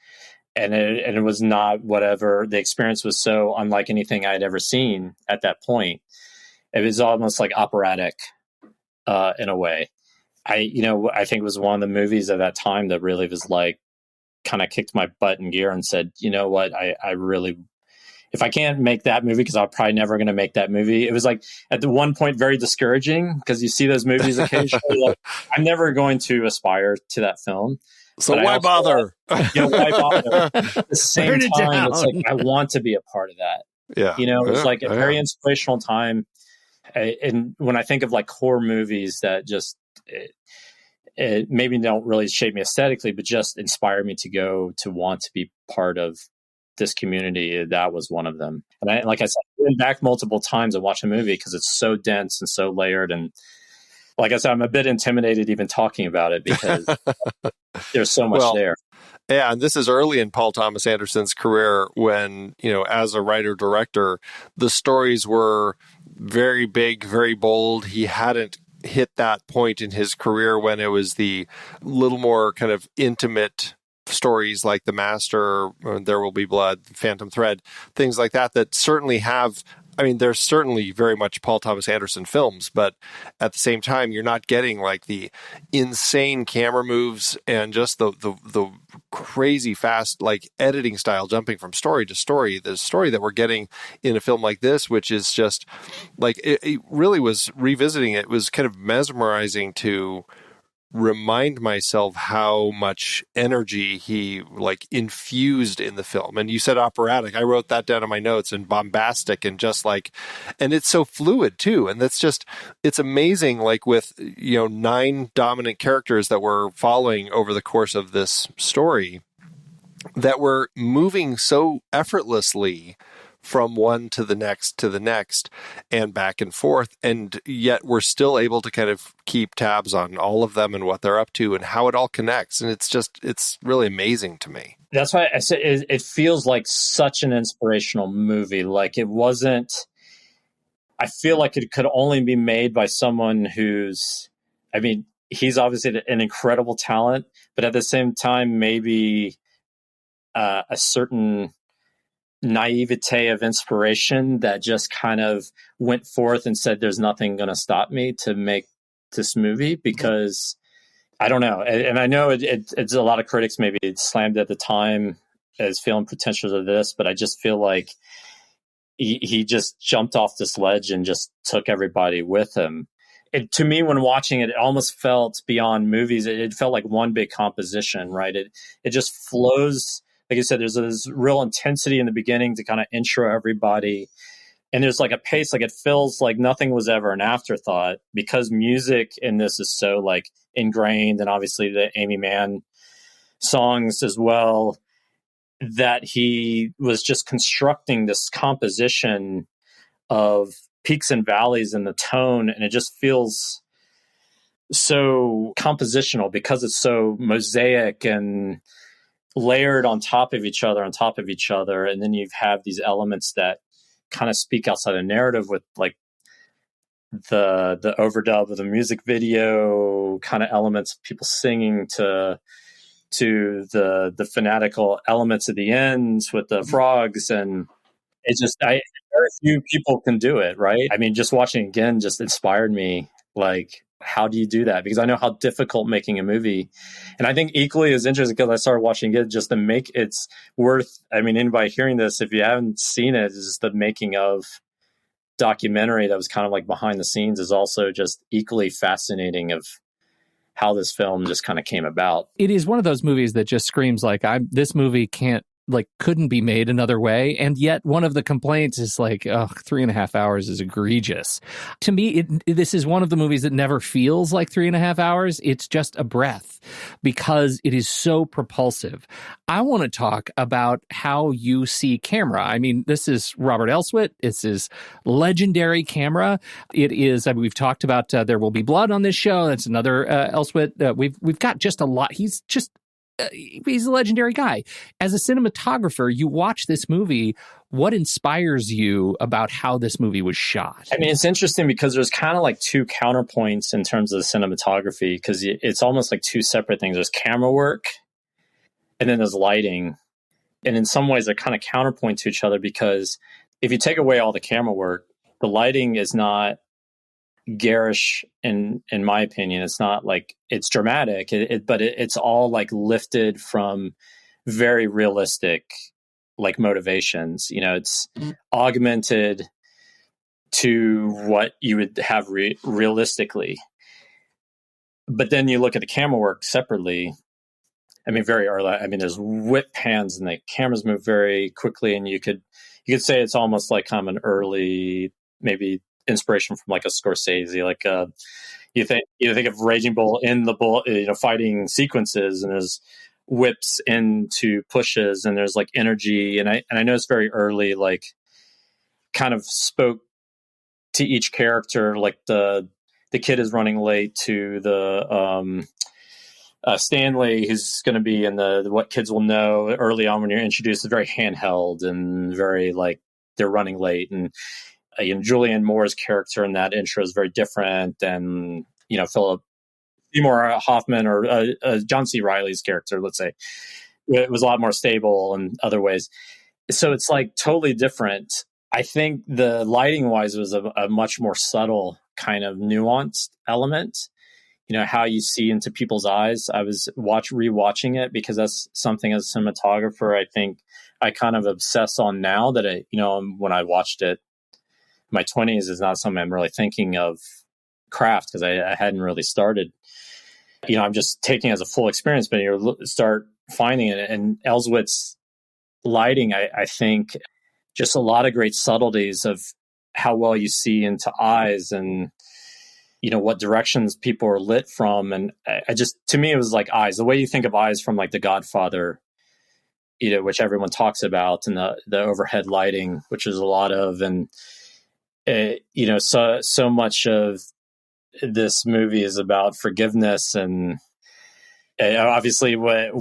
And it was not whatever, the experience was so unlike anything I'd ever seen at that point. It was almost like operatic in a way. I think it was one of the movies at that time that really was like, kind of kicked my butt in gear and said, you know what, I really, if I can't make that movie, because I'm probably never going to make that movie. It was like at the one point very discouraging, because you see those movies occasionally. Like, I'm never going to aspire to that film. So why bother? Why bother? At the same Burn it time, it's down. like I want to be a part of that. Yeah. It was like a very inspirational time. And when I think of like horror movies that just it maybe don't really shape me aesthetically, but just inspire me to go to want to be part of this community, that was one of them. And like I said, I went back multiple times and watched a movie because it's so dense and so layered. And like I said, I'm a bit intimidated even talking about it because there's so much there. Yeah, and this is early in Paul Thomas Anderson's career when, as a writer-director, the stories were very big, very bold. He hadn't hit that point in his career when it was the little more kind of intimate stories like The Master, There Will Be Blood, Phantom Thread, things like that certainly have, there's certainly very much Paul Thomas Anderson films, but at the same time, you're not getting like the insane camera moves and just the crazy fast like editing style jumping from story to story. The story that we're getting in a film like this, which is just like, it really was revisiting it, was kind of mesmerizing to remind myself how much energy he like infused in the film. And you said operatic. I wrote that down in my notes, and bombastic, and just like, and it's so fluid too. And it's amazing. Like with, 9 dominant characters that we're following over the course of this story that were moving so effortlessly from one to the next and back and forth. And yet we're still able to kind of keep tabs on all of them and what they're up to and how it all connects. And it's really amazing to me. That's why I said it feels like such an inspirational movie. Like it wasn't, I feel like it could only be made by someone who's, he's obviously an incredible talent, but at the same time, maybe a certain naivete of inspiration that just kind of went forth and said, there's nothing going to stop me to make this movie, because I don't know. And I know it's a lot of critics maybe slammed at the time as feeling pretentious of this, but I just feel like he just jumped off this ledge and just took everybody with him. To me, when watching it, it almost felt beyond movies. It felt like one big composition, right? It just flows. Like you said, there's this real intensity in the beginning to kind of intro everybody. And there's like a pace, like it feels like nothing was ever an afterthought, because music in this is so like ingrained, and obviously the Aimee Mann songs as well, that he was just constructing this composition of peaks and valleys in the tone. And it just feels so compositional because it's so mosaic and layered on top of each other. And then you have these elements that kind of speak outside the narrative with like the overdub of the music video kind of elements of people singing to the fanatical elements at the ends with the frogs. And it's just, very few people can do it, right? Just watching again just inspired me. Like, how do you do that? Because I know how difficult making a movie. And I think equally as interesting, because I started watching it just to make it's worth, anybody hearing this, if you haven't seen it, is the making of documentary that was kind of like behind the scenes is also just equally fascinating of how this film just kind of came about. It is one of those movies that just screams like, this movie couldn't be made another way. And yet one of the complaints is like, 3.5 hours is egregious. To me, this is one of the movies that never feels like 3.5 hours. It's just a breath because it is so propulsive. I want to talk about how you see camera. This is Robert Elswit. This is legendary camera. It is, we've talked about There Will Be Blood on this show. That's another Elswit. We've got just a lot. He's a legendary guy. As a cinematographer, you watch this movie. What inspires you about how this movie was shot? It's interesting because there's kind of like two counterpoints in terms of the cinematography, because it's almost like two separate things. There's camera work and then there's lighting. And in some ways, they're kind of counterpoint to each other, because if you take away all the camera work, the lighting is not garish in my opinion. It's not like it's dramatic, but it's all like lifted from very realistic like motivations. It's augmented to what you would have realistically. But then you look at the camera work separately. I mean, very early. I mean, there's whip pans and the cameras move very quickly, and you could say it's almost like kind of an early maybe inspiration from like a Scorsese. Like you think of Raging Bull in the bull, fighting sequences, and there's whips into pushes, and there's like energy, and I know it's very early, like kind of spoke to each character. Like the kid is running late to the Stanley, who's going to be in the what kids will know early on when you're introduced, is very handheld and very like they're running late. And Julianne Moore's character in that intro is very different than Philip Seymour Hoffman or John C. Reilly's character. Let's say it was a lot more stable in other ways. So it's like totally different. I think the lighting wise was a much more subtle kind of nuanced element. How you see into people's eyes. I was rewatching it because that's something as a cinematographer, I think I kind of obsess on now that when I watched it in my 20s is not something I'm really thinking of craft because I hadn't really started. I'm just taking it as a full experience, but you start finding it. And Elswit's lighting, I think just a lot of great subtleties of how well you see into eyes and what directions people are lit from. And I just, to me, it was like eyes, the way you think of eyes from like The Godfather, which everyone talks about, and the overhead lighting, which is a lot of, and so much of this movie is about forgiveness. And obviously what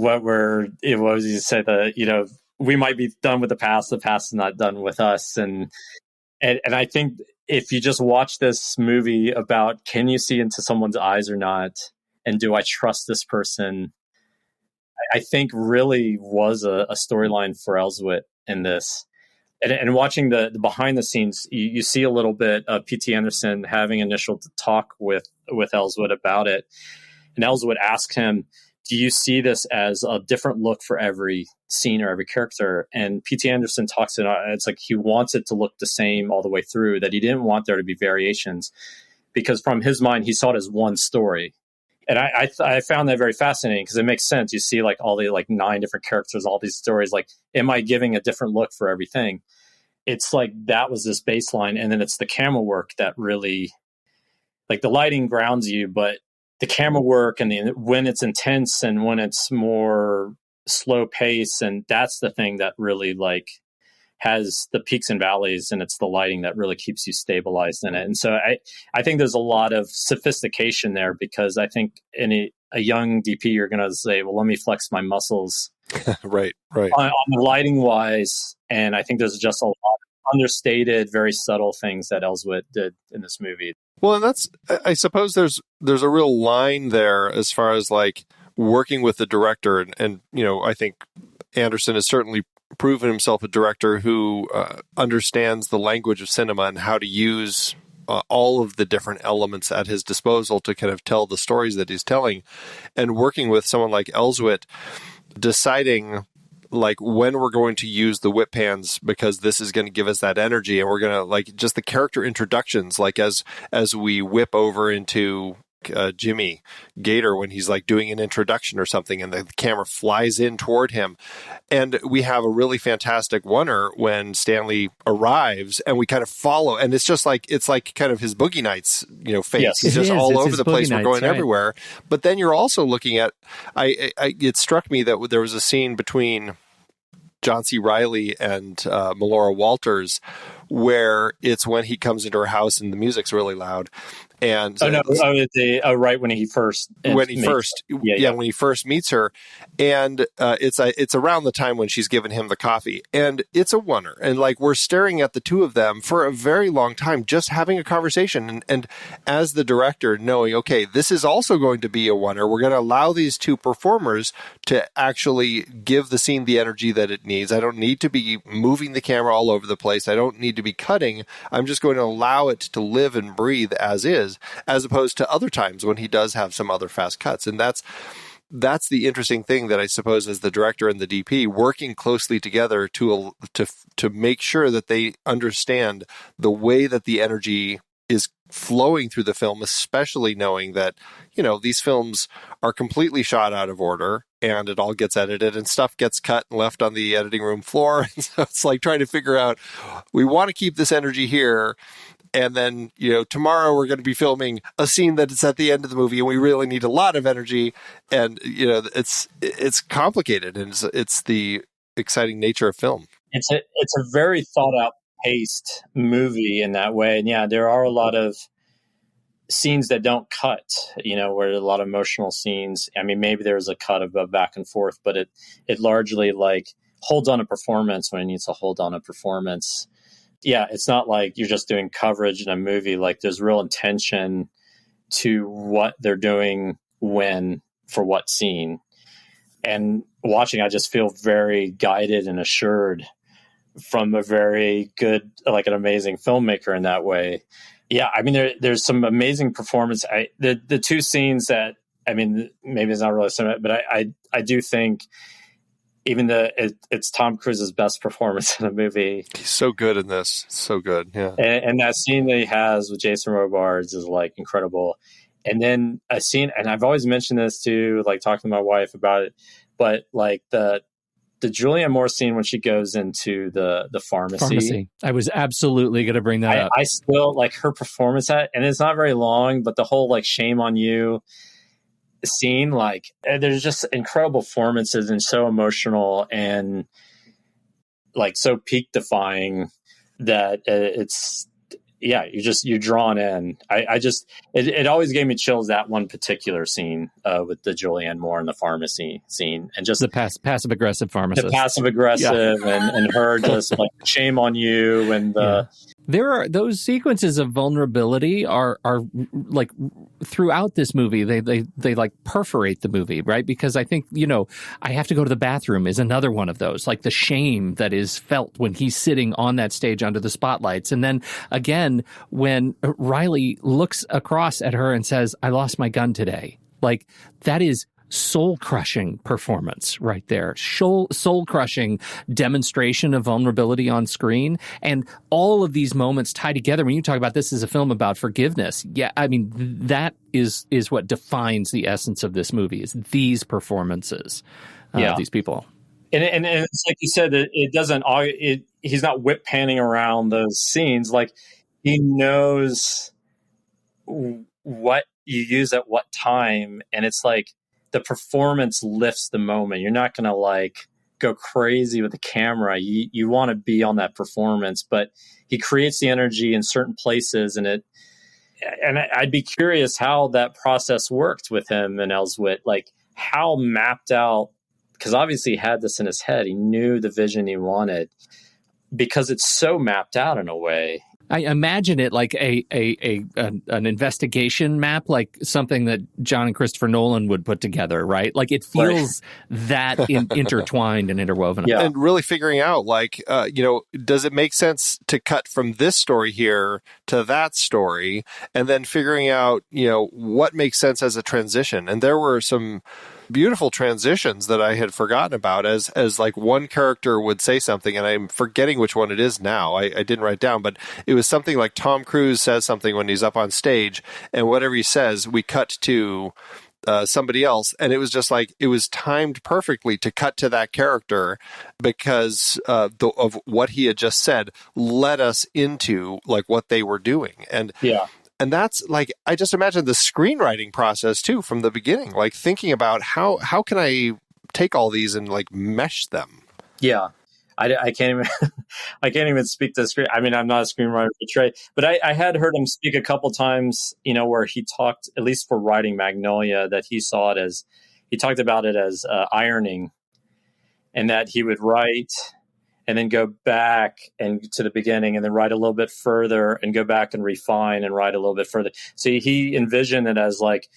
you said, that, we might be done with the past is not done with us. And I think if you just watch this movie about, can you see into someone's eyes or not? And do I trust this person? I think really was a storyline for Elswit in this. And watching the behind the scenes, you see a little bit of P.T. Anderson having initial talk with Elswit about it. And Elswit asked him, do you see this as a different look for every scene or every character? And P.T. Anderson talks it's like he wants it to look the same all the way through, that he didn't want there to be variations, because from his mind, he saw it as one story. And I found that very fascinating because it makes sense. You see like all the like 9 different characters, all these stories, like, am I giving a different look for everything? It's like that was this baseline. And then it's the camera work that really, like, the lighting grounds you, but the camera work and when it's intense and when it's more slow pace, and that's the thing that really like has the peaks and valleys, and it's the lighting that really keeps you stabilized in it. And so I think there's a lot of sophistication there, because I think in a young DP, you're going to say, well, let me flex my muscles right on the lighting wise. And I think there's just a lot of understated, very subtle things that Elswit did in this movie. Well, and that's, I suppose there's a real line there as far as like working with the director. And I think Anderson has certainly proven himself a director who understands the language of cinema and how to use all of the different elements at his disposal to kind of tell the stories that he's telling. And working with someone like Elswit, deciding like when we're going to use the whip pans because this is going to give us that energy, and we're going to like just the character introductions, like as we whip over into Jimmy Gator when he's like doing an introduction or something, and the camera flies in toward him, and we have a really fantastic oneer when Stanley arrives, and we kind of follow, and it's just like it's like kind of his Boogie Nights face. Yes, he's just all over the place. We're going right. everywhere, but then you're also looking at it struck me that there was a scene between John C. Reilly and Melora Walters where it's when he comes into her house and the music's really loud. And right when he first meets her, and it's around the time when she's given him the coffee, and it's a oneer, and like we're staring at the two of them for a very long time, just having a conversation, and as the director knowing, okay, this is also going to be a oneer, we're going to allow these two performers to actually give the scene the energy that it needs. I don't need to be moving the camera all over the place. I don't need to be cutting. I'm just going to allow it to live and breathe as is, as opposed to other times when he does have some other fast cuts. And that's that's the interesting thing that I suppose as the director and the DP working closely together to make sure that they understand the way that the energy is flowing through the film, especially knowing that, these films are completely shot out of order and it all gets edited and stuff gets cut and left on the editing room floor. And so it's like trying to figure out, we want to keep this energy here. And then, tomorrow we're going to be filming a scene that is at the end of the movie and we really need a lot of energy. And, it's complicated, and it's the exciting nature of film. It's a very thought out paced movie in that way. And yeah, there are a lot of scenes that don't cut, where a lot of emotional scenes. I mean, maybe there's a cut of a back and forth, but it largely like holds on a performance when it needs to hold on a performance. Yeah, it's not like you're just doing coverage in a movie. Like there's real intention to what they're doing when, for what scene. And watching, I just feel very guided and assured from a very good, like an amazing filmmaker in that way. Yeah, I mean, there's some amazing performance. The two scenes that, I mean, maybe it's not really similar, but I do think even it's Tom Cruise's best performance in the movie. He's so good in this. So good. Yeah. And that scene that he has with Jason Robards is like incredible. And then a scene, and I've always mentioned this too, like talking to my wife about it, but like the Julianne Moore scene when she goes into the pharmacy. I was absolutely going to bring that up. I still like her performance at, and it's not very long, but the whole like shame on you scene, like there's just incredible performances and so emotional and like so peak defying that you're drawn in. It always gave me chills, that one particular scene with the Julianne Moore in the pharmacy scene, and just the passive aggressive pharmacist, the passive aggressive, and her just like shame on you, and there are those sequences of vulnerability are like throughout this movie. They like perforate the movie, right? Because I think, I have to go to the bathroom is another one of those, like the shame that is felt when he's sitting on that stage under the spotlights. And then again, when Riley looks across at her and says, "I lost my gun today." Like that is soul-crushing performance right there. Soul-crushing demonstration of vulnerability on screen. And all of these moments tie together. When you talk about this as a film about forgiveness, yeah, I mean, that is what defines the essence of this movie, is these performances of these people. And it's like you said, it doesn't, he's not whip panning around those scenes. Like he knows what you use at what time. And it's like, the performance lifts the moment. You're not going to like go crazy with the camera. You want to be on that performance, but he creates the energy in certain places, and I'd be curious how that process worked with him and Elswit, like how mapped out, because obviously he had this in his head. He knew the vision he wanted because it's so mapped out in a way. I imagine it like an investigation map, like something that John and Christopher Nolan would put together, right? Like it feels that intertwined and interwoven. Yeah. And really figuring out, like, does it make sense to cut from this story here to that story? And then figuring out, what makes sense as a transition. And there were some beautiful transitions that I had forgotten about as like one character would say something, and I'm forgetting which one it is now. I didn't write down, but it was something like Tom Cruise says something when he's up on stage, and whatever he says, we cut to somebody else, and it was just like it was timed perfectly to cut to that character because of what he had just said led us into like what they were doing. And that's like, I just imagine the screenwriting process too, from the beginning, like thinking about how can I take all these and like mesh them? Yeah. I can't even speak to screen. I mean, I'm not a screenwriter for Trey, but I had heard him speak a couple times, where he talked, at least for writing Magnolia, that he saw it as, he talked about it as ironing, and that he would write and then go back and to the beginning and then write a little bit further and go back and refine and write a little bit further. So he envisioned it as like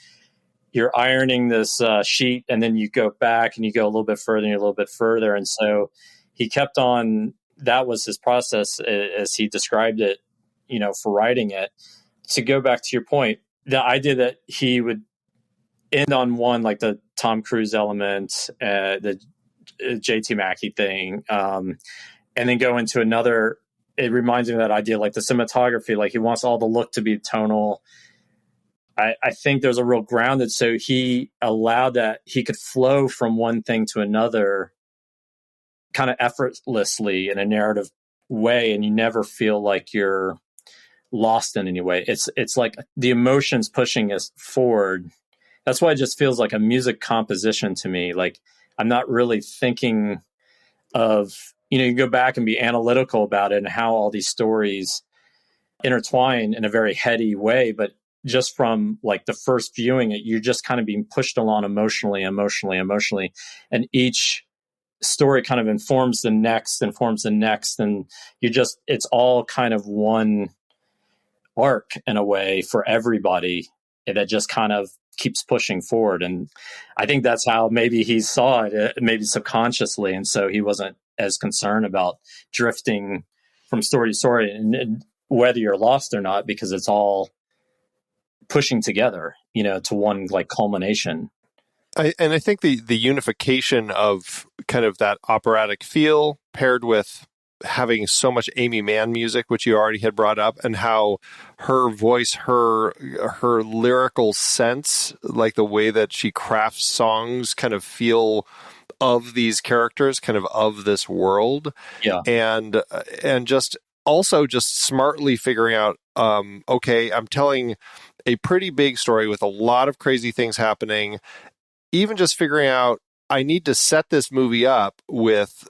you're ironing this sheet and then you go back and you go a little bit further and a little bit further. And so he kept on, that was his process as he described it, for writing it. To go back to your point, the idea that he would end on one, like the Tom Cruise element, the JT Mackey thing, and then go into another. It reminds me of that idea, like the cinematography, like he wants all the look to be tonal. I think there's a real grounded, so he allowed that he could flow from one thing to another kind of effortlessly in a narrative way, and you never feel like you're lost in any way. It's like the emotions pushing us forward. That's why it just feels like a music composition to me. Like I'm not really thinking of, you go back and be analytical about it and how all these stories intertwine in a very heady way, but just from like the first viewing it, you're just kind of being pushed along emotionally, and each story kind of informs the next, and it's all kind of one arc in a way for everybody that just kind of keeps pushing forward. And I think that's how maybe he saw it, maybe subconsciously, and so he wasn't as concerned about drifting from story to story and whether you're lost or not, because it's all pushing together, to one like culmination. I think the unification of kind of that operatic feel paired with having so much Aimee Mann music, which you already had brought up, and how her voice, her lyrical sense, like the way that she crafts songs kind of feel of these characters, kind of this world. Yeah. And just also just smartly figuring out, okay, I'm telling a pretty big story with a lot of crazy things happening. Even just figuring out, I need to set this movie up with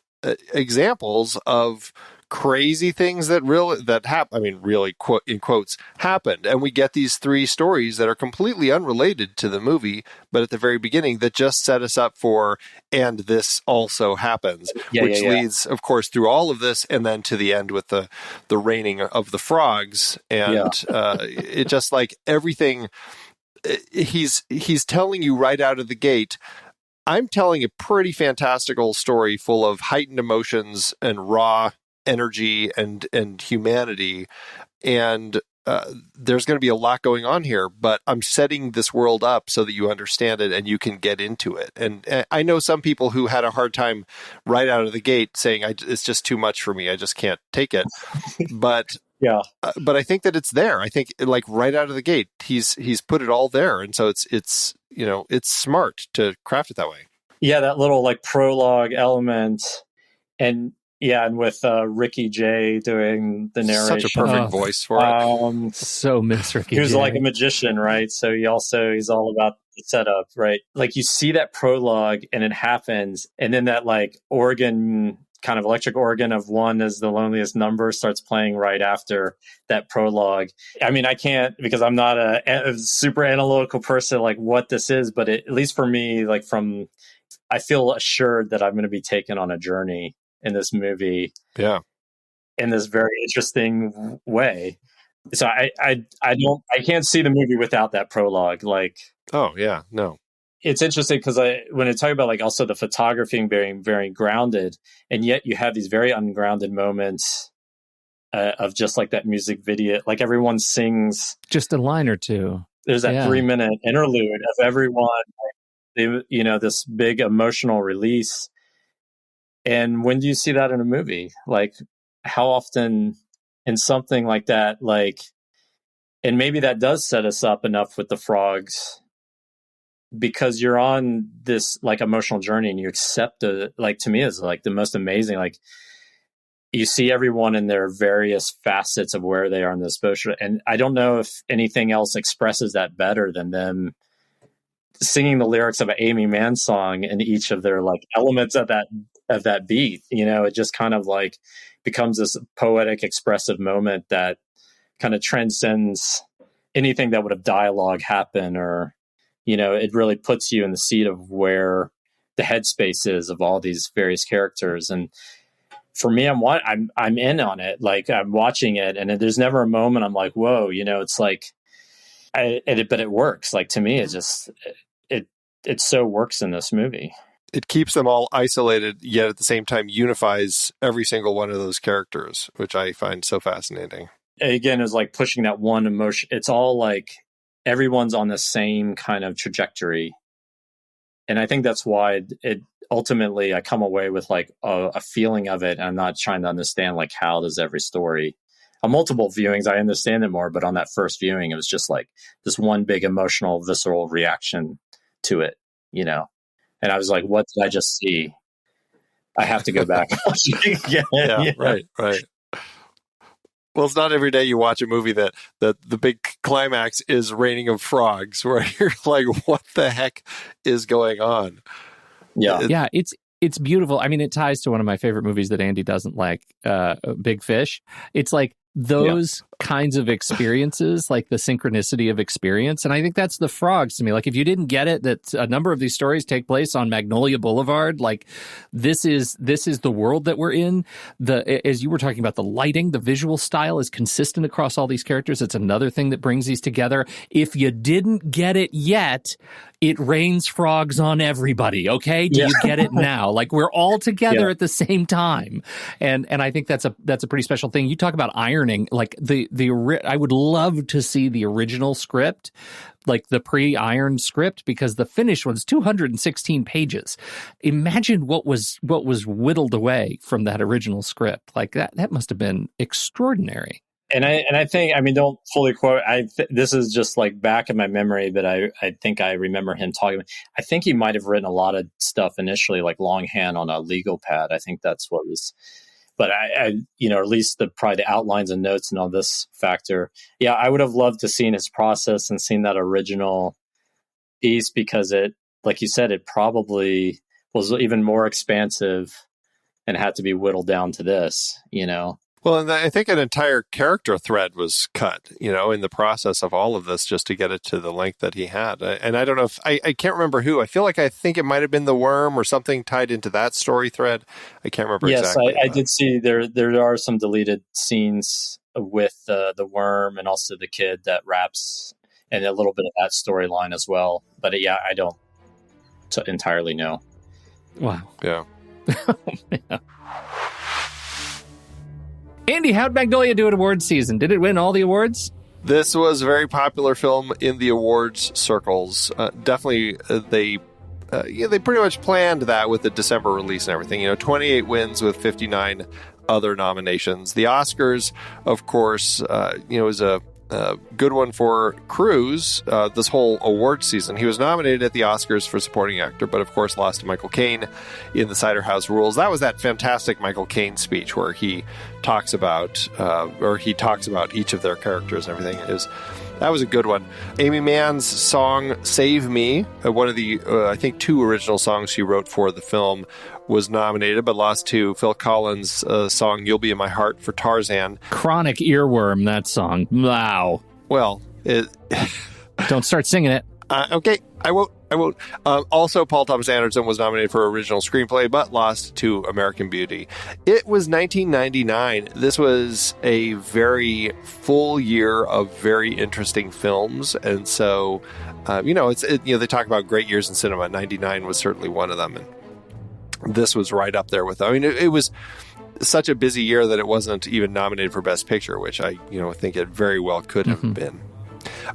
examples of crazy things that happen. I mean, really, in quotes, happened. And we get these 3 stories that are completely unrelated to the movie, but at the very beginning that just set us up for, and this also happens, which leads, of course, through all of this, and then to the end with the raining of the frogs. And it just like everything, he's telling you right out of the gate, I'm telling a pretty fantastical story full of heightened emotions and raw energy and humanity. And there's going to be a lot going on here, but I'm setting this world up so that you understand it and you can get into it. And I know some people who had a hard time right out of the gate saying, it's just too much for me. I just can't take it. But yeah. But I think that it's there. I think like right out of the gate, he's put it all there. And so it's smart to craft it that way. Yeah. That little like prologue element, and with Ricky Jay doing the narration. Such a perfect voice for it. So miss Ricky He was Jay. like a magician, right? So he's all about the setup, right? Like you see that prologue and it happens, and then that like organ, kind of electric organ of One Is the Loneliest Number starts playing right after that prologue. I mean, I can't, because I'm not a super analytical person, like what this is, but at least for me, like I feel assured that I'm going to be taken on a journey in this movie. Yeah. In this very interesting way. So I can't see the movie without that prologue. Like, oh yeah, no. It's interesting because when I talk about like also the photography being very grounded, and yet you have these very ungrounded moments of just like that music video, like everyone sings just a line or two. There's that 3-minute interlude of everyone, this big emotional release. And when do you see that in a movie? Like how often in something like that, like, and maybe that does set us up enough with the frogs, because you're on this like emotional journey and you accept it. Like to me is like the most amazing, like you see everyone in their various facets of where they are in this social. And I don't know if anything else expresses that better than them singing the lyrics of an Aimee Mann song in each of their like elements of that beat. It just kind of like becomes this poetic, expressive moment that kind of transcends anything that would have dialogue happen, or, it really puts you in the seat of where the headspace is of all these various characters. And for me, I'm in on it. Like I'm watching it, and there's never a moment I'm like, whoa, it's like, but it works. Like to me, it just, it so works in this movie. It keeps them all isolated, yet at the same time unifies every single one of those characters, which I find so fascinating. Again, is like pushing that one emotion. It's all like everyone's on the same kind of trajectory. And I think that's why it ultimately, I come away with like a feeling of it. And I'm not trying to understand like how does every story. On multiple viewings, I understand it more, but on that first viewing, it was just like this one big emotional, visceral reaction to it, you know? And I was like, what did I just see? I have to go back. Yeah, right. Well, it's not every day you watch a movie that the big climax is Raining of Frogs, where you're like, what the heck is going on? Yeah, it's beautiful. I mean, it ties to one of my favorite movies that Andy doesn't like, Big Fish. It's like those kinds of experiences, like the synchronicity of experience. And I think that's the frogs to me. Like, if you didn't get it, that a number of these stories take place on Magnolia Boulevard. Like, this is the world that we're in. As you were talking about, the lighting, the visual style is consistent across all these characters. It's another thing that brings these together. If you didn't get it yet, it rains frogs on everybody. Okay. Do you get it now? Like, we're all together at the same time. And I think that's a pretty special thing. You talk about ironing, like I would love to see the original script, like the pre-ironed script, because the finished one's 216 pages. Imagine what was whittled away from that original script. Like that must have been extraordinary. And I think, I mean, don't fully quote. This is just like back in my memory, but I think I remember him talking. I think he might have written a lot of stuff initially, like longhand on a legal pad. I think that's what was. But I at least probably the outlines and notes and all this factor. Yeah, I would have loved to seen his process and seen that original piece, because it, like you said, it probably was even more expansive and had to be whittled down to this, you know. Well, and I think an entire character thread was cut, in the process of all of this, just to get it to the length that he had. And I don't know if I can't remember who. I think it might have been the worm or something tied into that story thread. I can't remember exactly. Yes, I did see there are some deleted scenes with the worm and also the kid that raps, and a little bit of that storyline as well. But I don't entirely know. Wow. Yeah. Yeah. Andy, how'd Magnolia do at awards season? Did it win all the awards? This was a very popular film in the awards circles. Definitely, they pretty much planned that with the December release and everything. 28 wins with 59 other nominations. The Oscars, of course, was a good one for Cruise this whole award season. He was nominated at the Oscars for supporting actor, but of course lost to Michael Caine in The Cider House Rules. That was that fantastic Michael Caine speech where he talks about each of their characters and everything. That was a good one. Aimee Mann's song "Save Me," one of the I think 2 original songs she wrote for the film, was nominated, but lost to Phil Collins' song "You'll Be in My Heart" for Tarzan. Chronic earworm, that song. Wow. Well, don't start singing it. Okay, I won't. Also, Paul Thomas Anderson was nominated for original screenplay, but lost to American Beauty. It was 1999. This was a very full year of very interesting films, and so they talk about great years in cinema. 99 was certainly one of them, and this was right up there with them. I mean, it was such a busy year that it wasn't even nominated for Best Picture, which I think it very well could have been.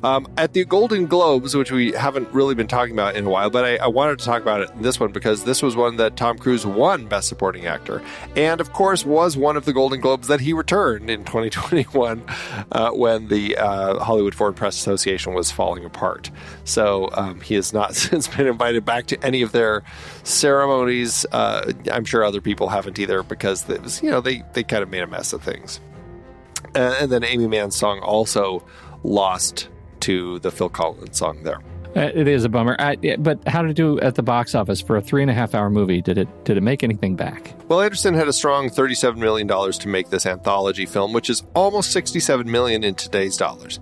At the Golden Globes, which we haven't really been talking about in a while, but I wanted to talk about it in this one because this was one that Tom Cruise won Best Supporting Actor, and of course was one of the Golden Globes that he returned in 2021 when the Hollywood Foreign Press Association was falling apart. So he has not since been invited back to any of their ceremonies. I'm sure other people haven't either, because it was, they kind of made a mess of things. And then Aimee Mann's song also lost to the Phil Collins song there. It is a bummer. But how did it do at the box office for a 3.5-hour movie? Did it make anything back? Well, Anderson had a strong $37 million to make this anthology film, which is almost $67 million in today's dollars.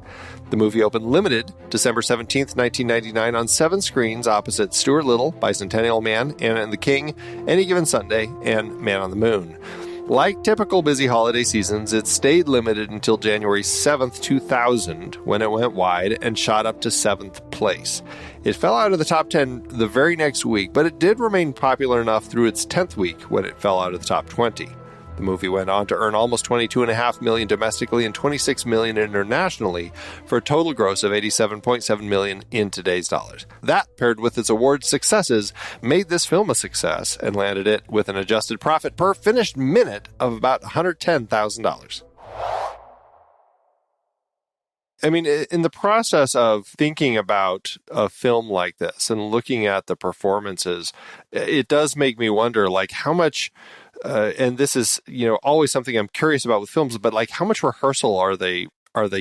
The movie opened limited December 17th, 1999 on 7 screens opposite Stuart Little, Bicentennial Man, Anna and the King, Any Given Sunday, and Man on the Moon. Like typical busy holiday seasons, it stayed limited until January 7th, 2000, when it went wide and shot up to 7th place. It fell out of the top 10 the very next week, but it did remain popular enough through its 10th week when it fell out of the top 20. The movie went on to earn almost $22.5 million domestically and $26 million internationally for a total gross of $87.7 million in today's dollars. That, paired with its award successes, made this film a success and landed it with an adjusted profit per finished minute of about $110,000. I mean, in the process of thinking about a film like this and looking at the performances, it does make me wonder, like, how much, and this is, always something I'm curious about with films, but like, how much rehearsal are they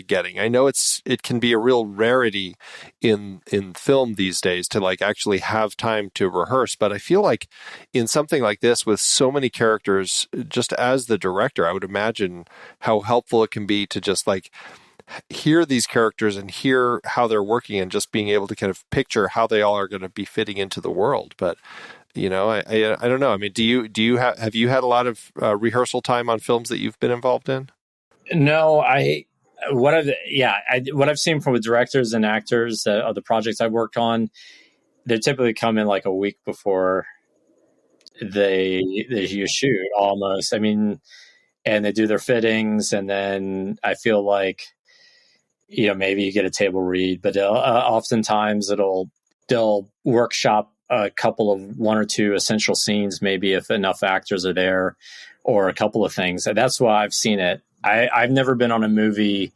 getting? I know it can be a real rarity in film these days to like actually have time to rehearse, but I feel like in something like this with so many characters, just as the director, I would imagine how helpful it can be to just like hear these characters and hear how they're working and just being able to kind of picture how they all are going to be fitting into the world. But I don't know. I mean, have you had a lot of rehearsal time on films that you've been involved in? No, what I've seen from the directors and actors of the projects I've worked on, they typically come in like a week before you shoot almost. I mean, and they do their fittings, and then I feel like, maybe you get a table read, but oftentimes they'll workshop a couple of one or two essential scenes, maybe if enough actors are there, or a couple of things. That's why I've seen it. I've never been on a movie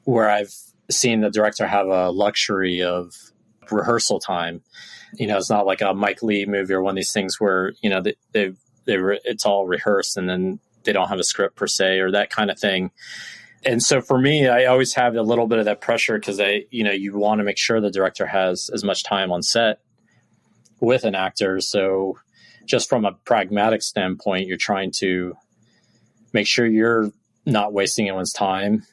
where I've seen the director have a luxury of rehearsal time. It's not like a Mike Leigh movie or one of these things where, it's all rehearsed and then they don't have a script per se or that kind of thing. And so for me, I always have a little bit of that pressure because you want to make sure the director has as much time on set with an actor. So just from a pragmatic standpoint, you're trying to make sure you're not wasting anyone's time,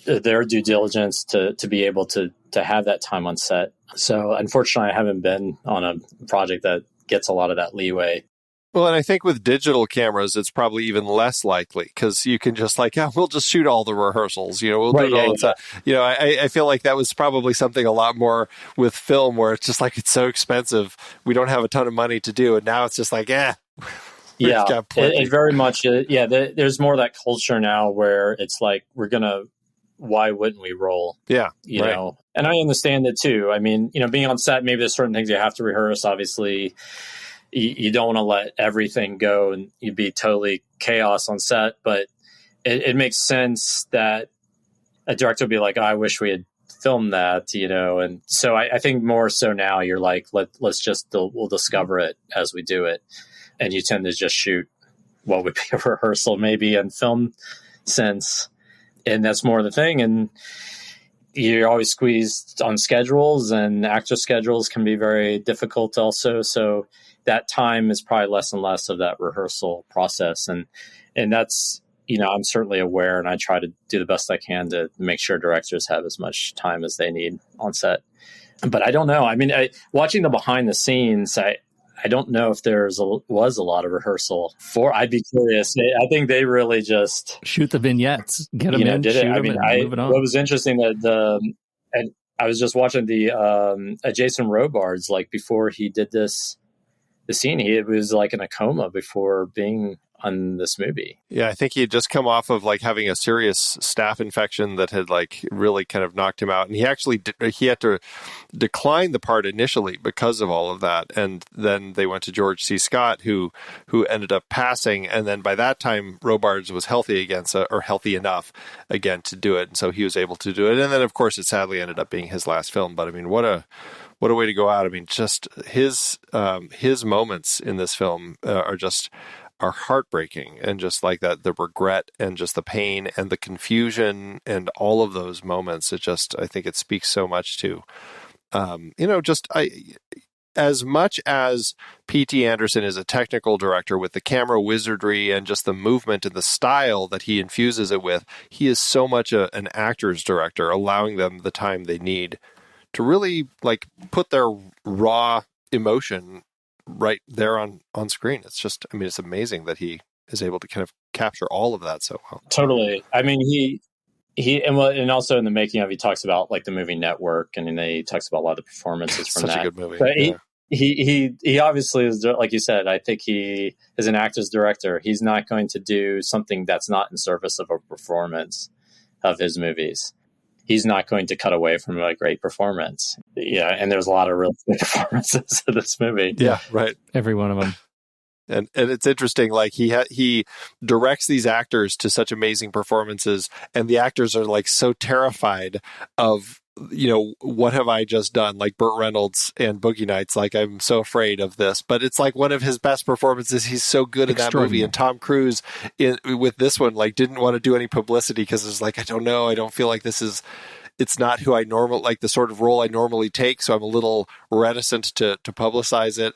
their due diligence to be able to have that time on set. So unfortunately, I haven't been on a project that gets a lot of that leeway. Well, and I think with digital cameras, it's probably even less likely because you can just we'll just shoot all the rehearsals, we'll do it all on set. I feel like that was probably something a lot more with film where it's just like, it's so expensive. We don't have a ton of money to do. And now it's just like, Yeah, it very much. There's more of that culture now where it's like, why wouldn't we roll? Yeah. Right. And I understand it too. I mean, being on set, maybe there's certain things you have to rehearse, obviously. You don't want to let everything go and you'd be totally chaos on set, but it makes sense that a director would be like, I wish we had filmed that, and so I think more so now you're like, we'll discover it as we do it. And you tend to just shoot what would be a rehearsal maybe in film sense. And that's more the thing. And you're always squeezed on schedules, and actor schedules can be very difficult also. So that time is probably less and less of that rehearsal process. And that's, I'm certainly aware, and I try to do the best I can to make sure directors have as much time as they need on set. But I don't know. I mean, watching the behind the scenes, I don't know if was a lot of rehearsal I'd be curious. I think they really just shoot the vignettes, get them in, did shoot it. I mean, move it on. What was interesting and I was just watching the Jason Robards, like before he did the scene, he was like in a coma before being on this movie. Yeah, I think he had just come off of like having a serious staph infection that had like really kind of knocked him out, and he actually he had to decline the part initially because of all of that, and then they went to George C. Scott, who ended up passing, and then by that time Robards was healthy again, or healthy enough again to do it, and so he was able to do it, and then of course it sadly ended up being his last film. But I mean, what a way to go out. I mean, just his moments in this film are heartbreaking, and just like that, the regret and just the pain and the confusion and all of those moments. I think it speaks so much to, as much as P.T. Anderson is a technical director with the camera wizardry and just the movement and the style that he infuses it with, he is so much an actor's director, allowing them the time they need to really like put their raw emotion right there on screen. It's just, I mean, it's amazing that he is able to kind of capture all of that so well. Totally. I mean, and also in the making of, he talks about like the movie Network, and he talks about a lot of the performances from that. Such a good movie. But yeah. he obviously is, like you said, I think he is an actor's director. He's not going to do something that's not in service of a performance of his movies. He's not going to cut away from a great performance. Yeah, and there's a lot of really good performances in this movie. Yeah, right. Every one of them. And it's interesting, like he directs these actors to such amazing performances, and the actors are like so terrified of, you know, what have I just done? Like Burt Reynolds and Boogie Nights, like I'm so afraid of this. But it's like one of his best performances. He's so good in that movie. And Tom Cruise with this one, like didn't want to do any publicity because it's like, I don't know, I don't feel like it's not who I like the sort of role I normally take. So I'm a little reticent to publicize it.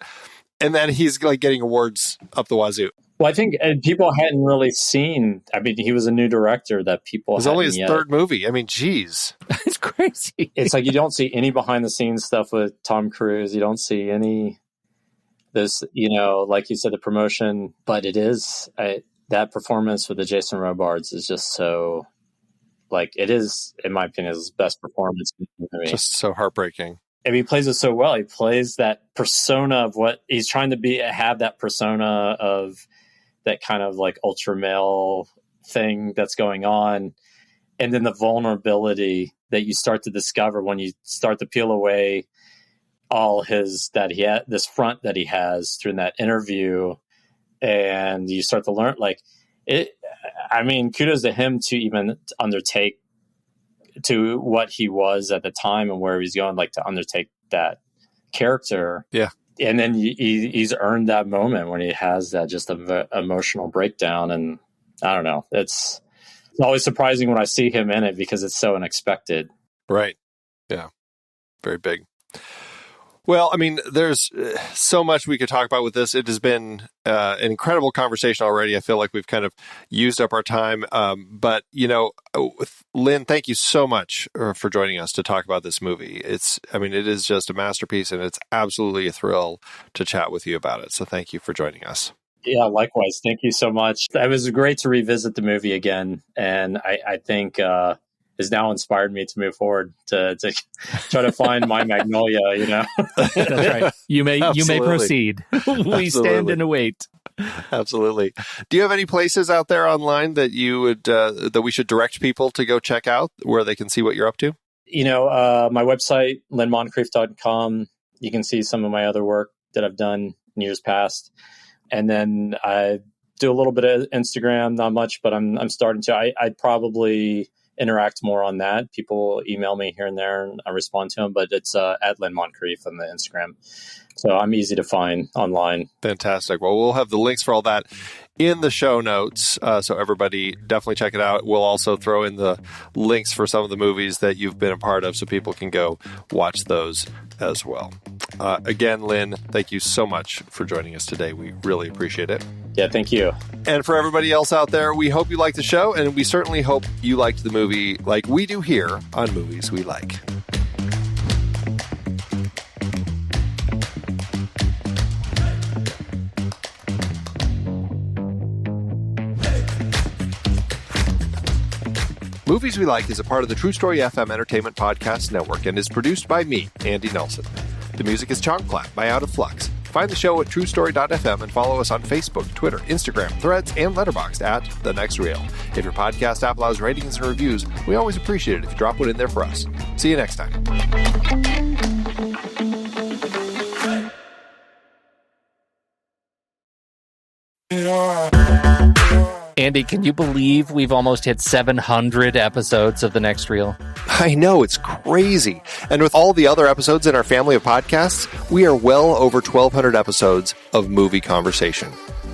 And then he's like getting awards up the wazoo. Well, I think people hadn't really seen. I mean, he was a new director that people. It was only his third movie. I mean, geez, it's crazy. It's like you don't see any behind the scenes stuff with Tom Cruise. You don't see any this, you know, like you said, the promotion. But it is that performance with the Jason Robards is just so, like, it is, in my opinion, his best performance in the movie. Just so heartbreaking. And he plays it so well. He plays that persona of what he's trying to be, have that persona of that kind of like ultra male thing that's going on. And then the vulnerability that you start to discover when you start to peel away all this front that he has through that interview. And you start to learn like it. I mean, kudos to him to even undertake to what he was at the time and where he's going, like to undertake that character. Yeah. And then he's earned that moment when he has that just emotional breakdown. And I don't know, it's always surprising when I see him in it because it's so unexpected. Right. Yeah. Very big. Well, I mean, there's so much we could talk about with this. It has been an incredible conversation already. I feel like we've kind of used up our time. But, you know, Lyn, thank you so much for joining us to talk about this movie. It is just a masterpiece, and it's absolutely a thrill to chat with you about it. So thank you for joining us. Yeah, likewise. Thank you so much. It was great to revisit the movie again. And I think has now inspired me to move forward to try to find my Magnolia, you know. That's right. You may proceed. We stand and await. Absolutely. Do you have any places out there online that you would that we should direct people to go check out where they can see what you're up to? You know, my website, lynmoncrief.com. You can see some of my other work that I've done in years past. And then I do a little bit of Instagram, not much, but I'm starting to. I'd probably interact more on that. People email me here and there and I respond to them, but it's at Lyn Moncrief on the Instagram. So I'm easy to find online. Fantastic. Well, we'll have the links for all that in the show notes. So everybody definitely check it out. We'll also throw in the links for some of the movies that you've been a part of so people can go watch those as well. Again, Lyn, thank you so much for joining us today. We really appreciate it. Yeah, thank you. And for everybody else out there, we hope you liked the show, and we certainly hope you liked the movie like we do here on Movies We Like. Movies We Like is a part of the True Story FM Entertainment Podcast Network and is produced by me, Andy Nelson. The music is Chomp Clap by Out of Flux. Find the show at truestory.fm and follow us on Facebook, Twitter, Instagram, Threads, and Letterboxd at The Next Reel. If your podcast app allows ratings and reviews, we always appreciate it if you drop one in there for us. See you next time. Andy, can you believe we've almost hit 700 episodes of The Next Reel? I know, it's crazy. And with all the other episodes in our family of podcasts, we are well over 1,200 episodes of movie conversation.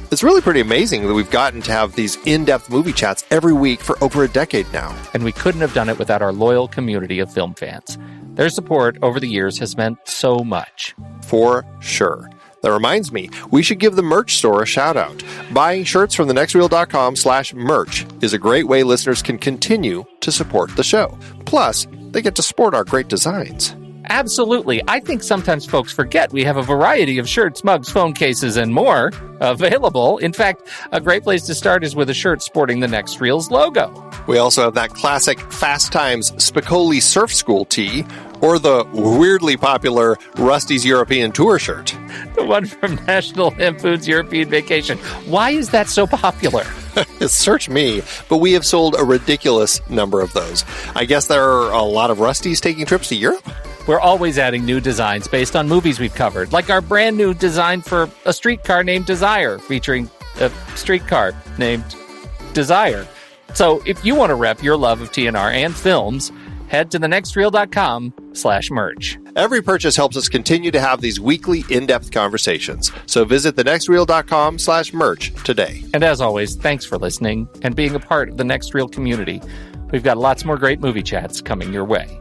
It's really pretty amazing that we've gotten to have these in-depth movie chats every week for over a decade now. And we couldn't have done it without our loyal community of film fans. Their support over the years has meant so much. For sure. That reminds me, we should give the merch store a shout out. Buying shirts from thenextreel.com/merch is a great way listeners can continue to support the show. Plus, they get to sport our great designs. Absolutely. I think sometimes folks forget we have a variety of shirts, mugs, phone cases, and more available. In fact, a great place to start is with a shirt sporting the Next Reel's logo. We also have that classic Fast Times Spicoli Surf School tee, Or the weirdly popular Rusty's European Tour shirt. The one from National Lampoon's European Vacation. Why is that so popular? Search me, but we have sold a ridiculous number of those. I guess there are a lot of Rustys taking trips to Europe? We're always adding new designs based on movies we've covered, like our brand new design for a streetcar named Desire, featuring a streetcar named Desire. So if you want to rep your love of TNR and films, head to thenextreel.com/merch. Every purchase helps us continue to have these weekly in-depth conversations. So visit thenextreel.com/merch today. And as always, thanks for listening and being a part of the Next Reel community. We've got lots more great movie chats coming your way.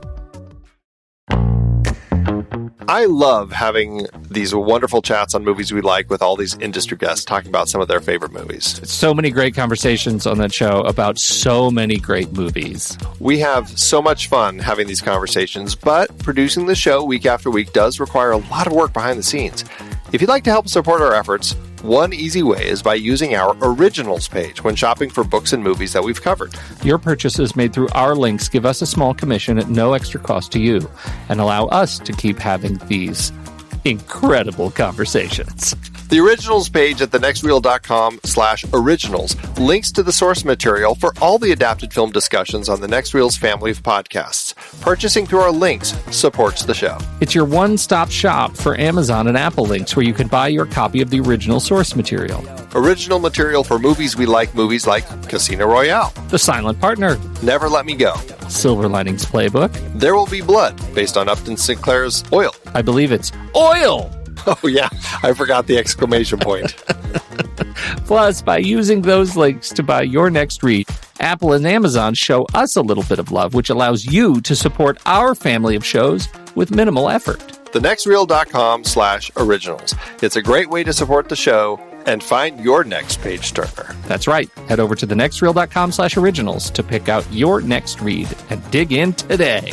I love having these wonderful chats on movies we like with all these industry guests talking about some of their favorite movies. So many great conversations on that show about so many great movies. We have so much fun having these conversations, but producing the show week after week does require a lot of work behind the scenes. If you'd like to help support our efforts, one easy way is by using our Originals page when shopping for books and movies that we've covered. Your purchases made through our links give us a small commission at no extra cost to you and allow us to keep having these incredible conversations. The Originals page at thenextreel.com/originals links to the source material for all the adapted film discussions on the Next Reel's family of podcasts. Purchasing through our links supports the show. It's your one-stop shop for Amazon and Apple links where you can buy your copy of the original source material. Original material for movies like Casino Royale, The Silent Partner, Never Let Me Go, Silver Linings Playbook, There Will Be Blood, based on Upton Sinclair's Oil. I believe it's Oil! Oh yeah, I forgot the exclamation point. Plus, by using those links to buy your next read, Apple and Amazon show us a little bit of love, which allows you to support our family of shows with minimal effort. thenextreel.com/originals. It's a great way to support the show and find your next page turner. That's right. Head over to thenextreel.com/originals to pick out your next read and dig in today.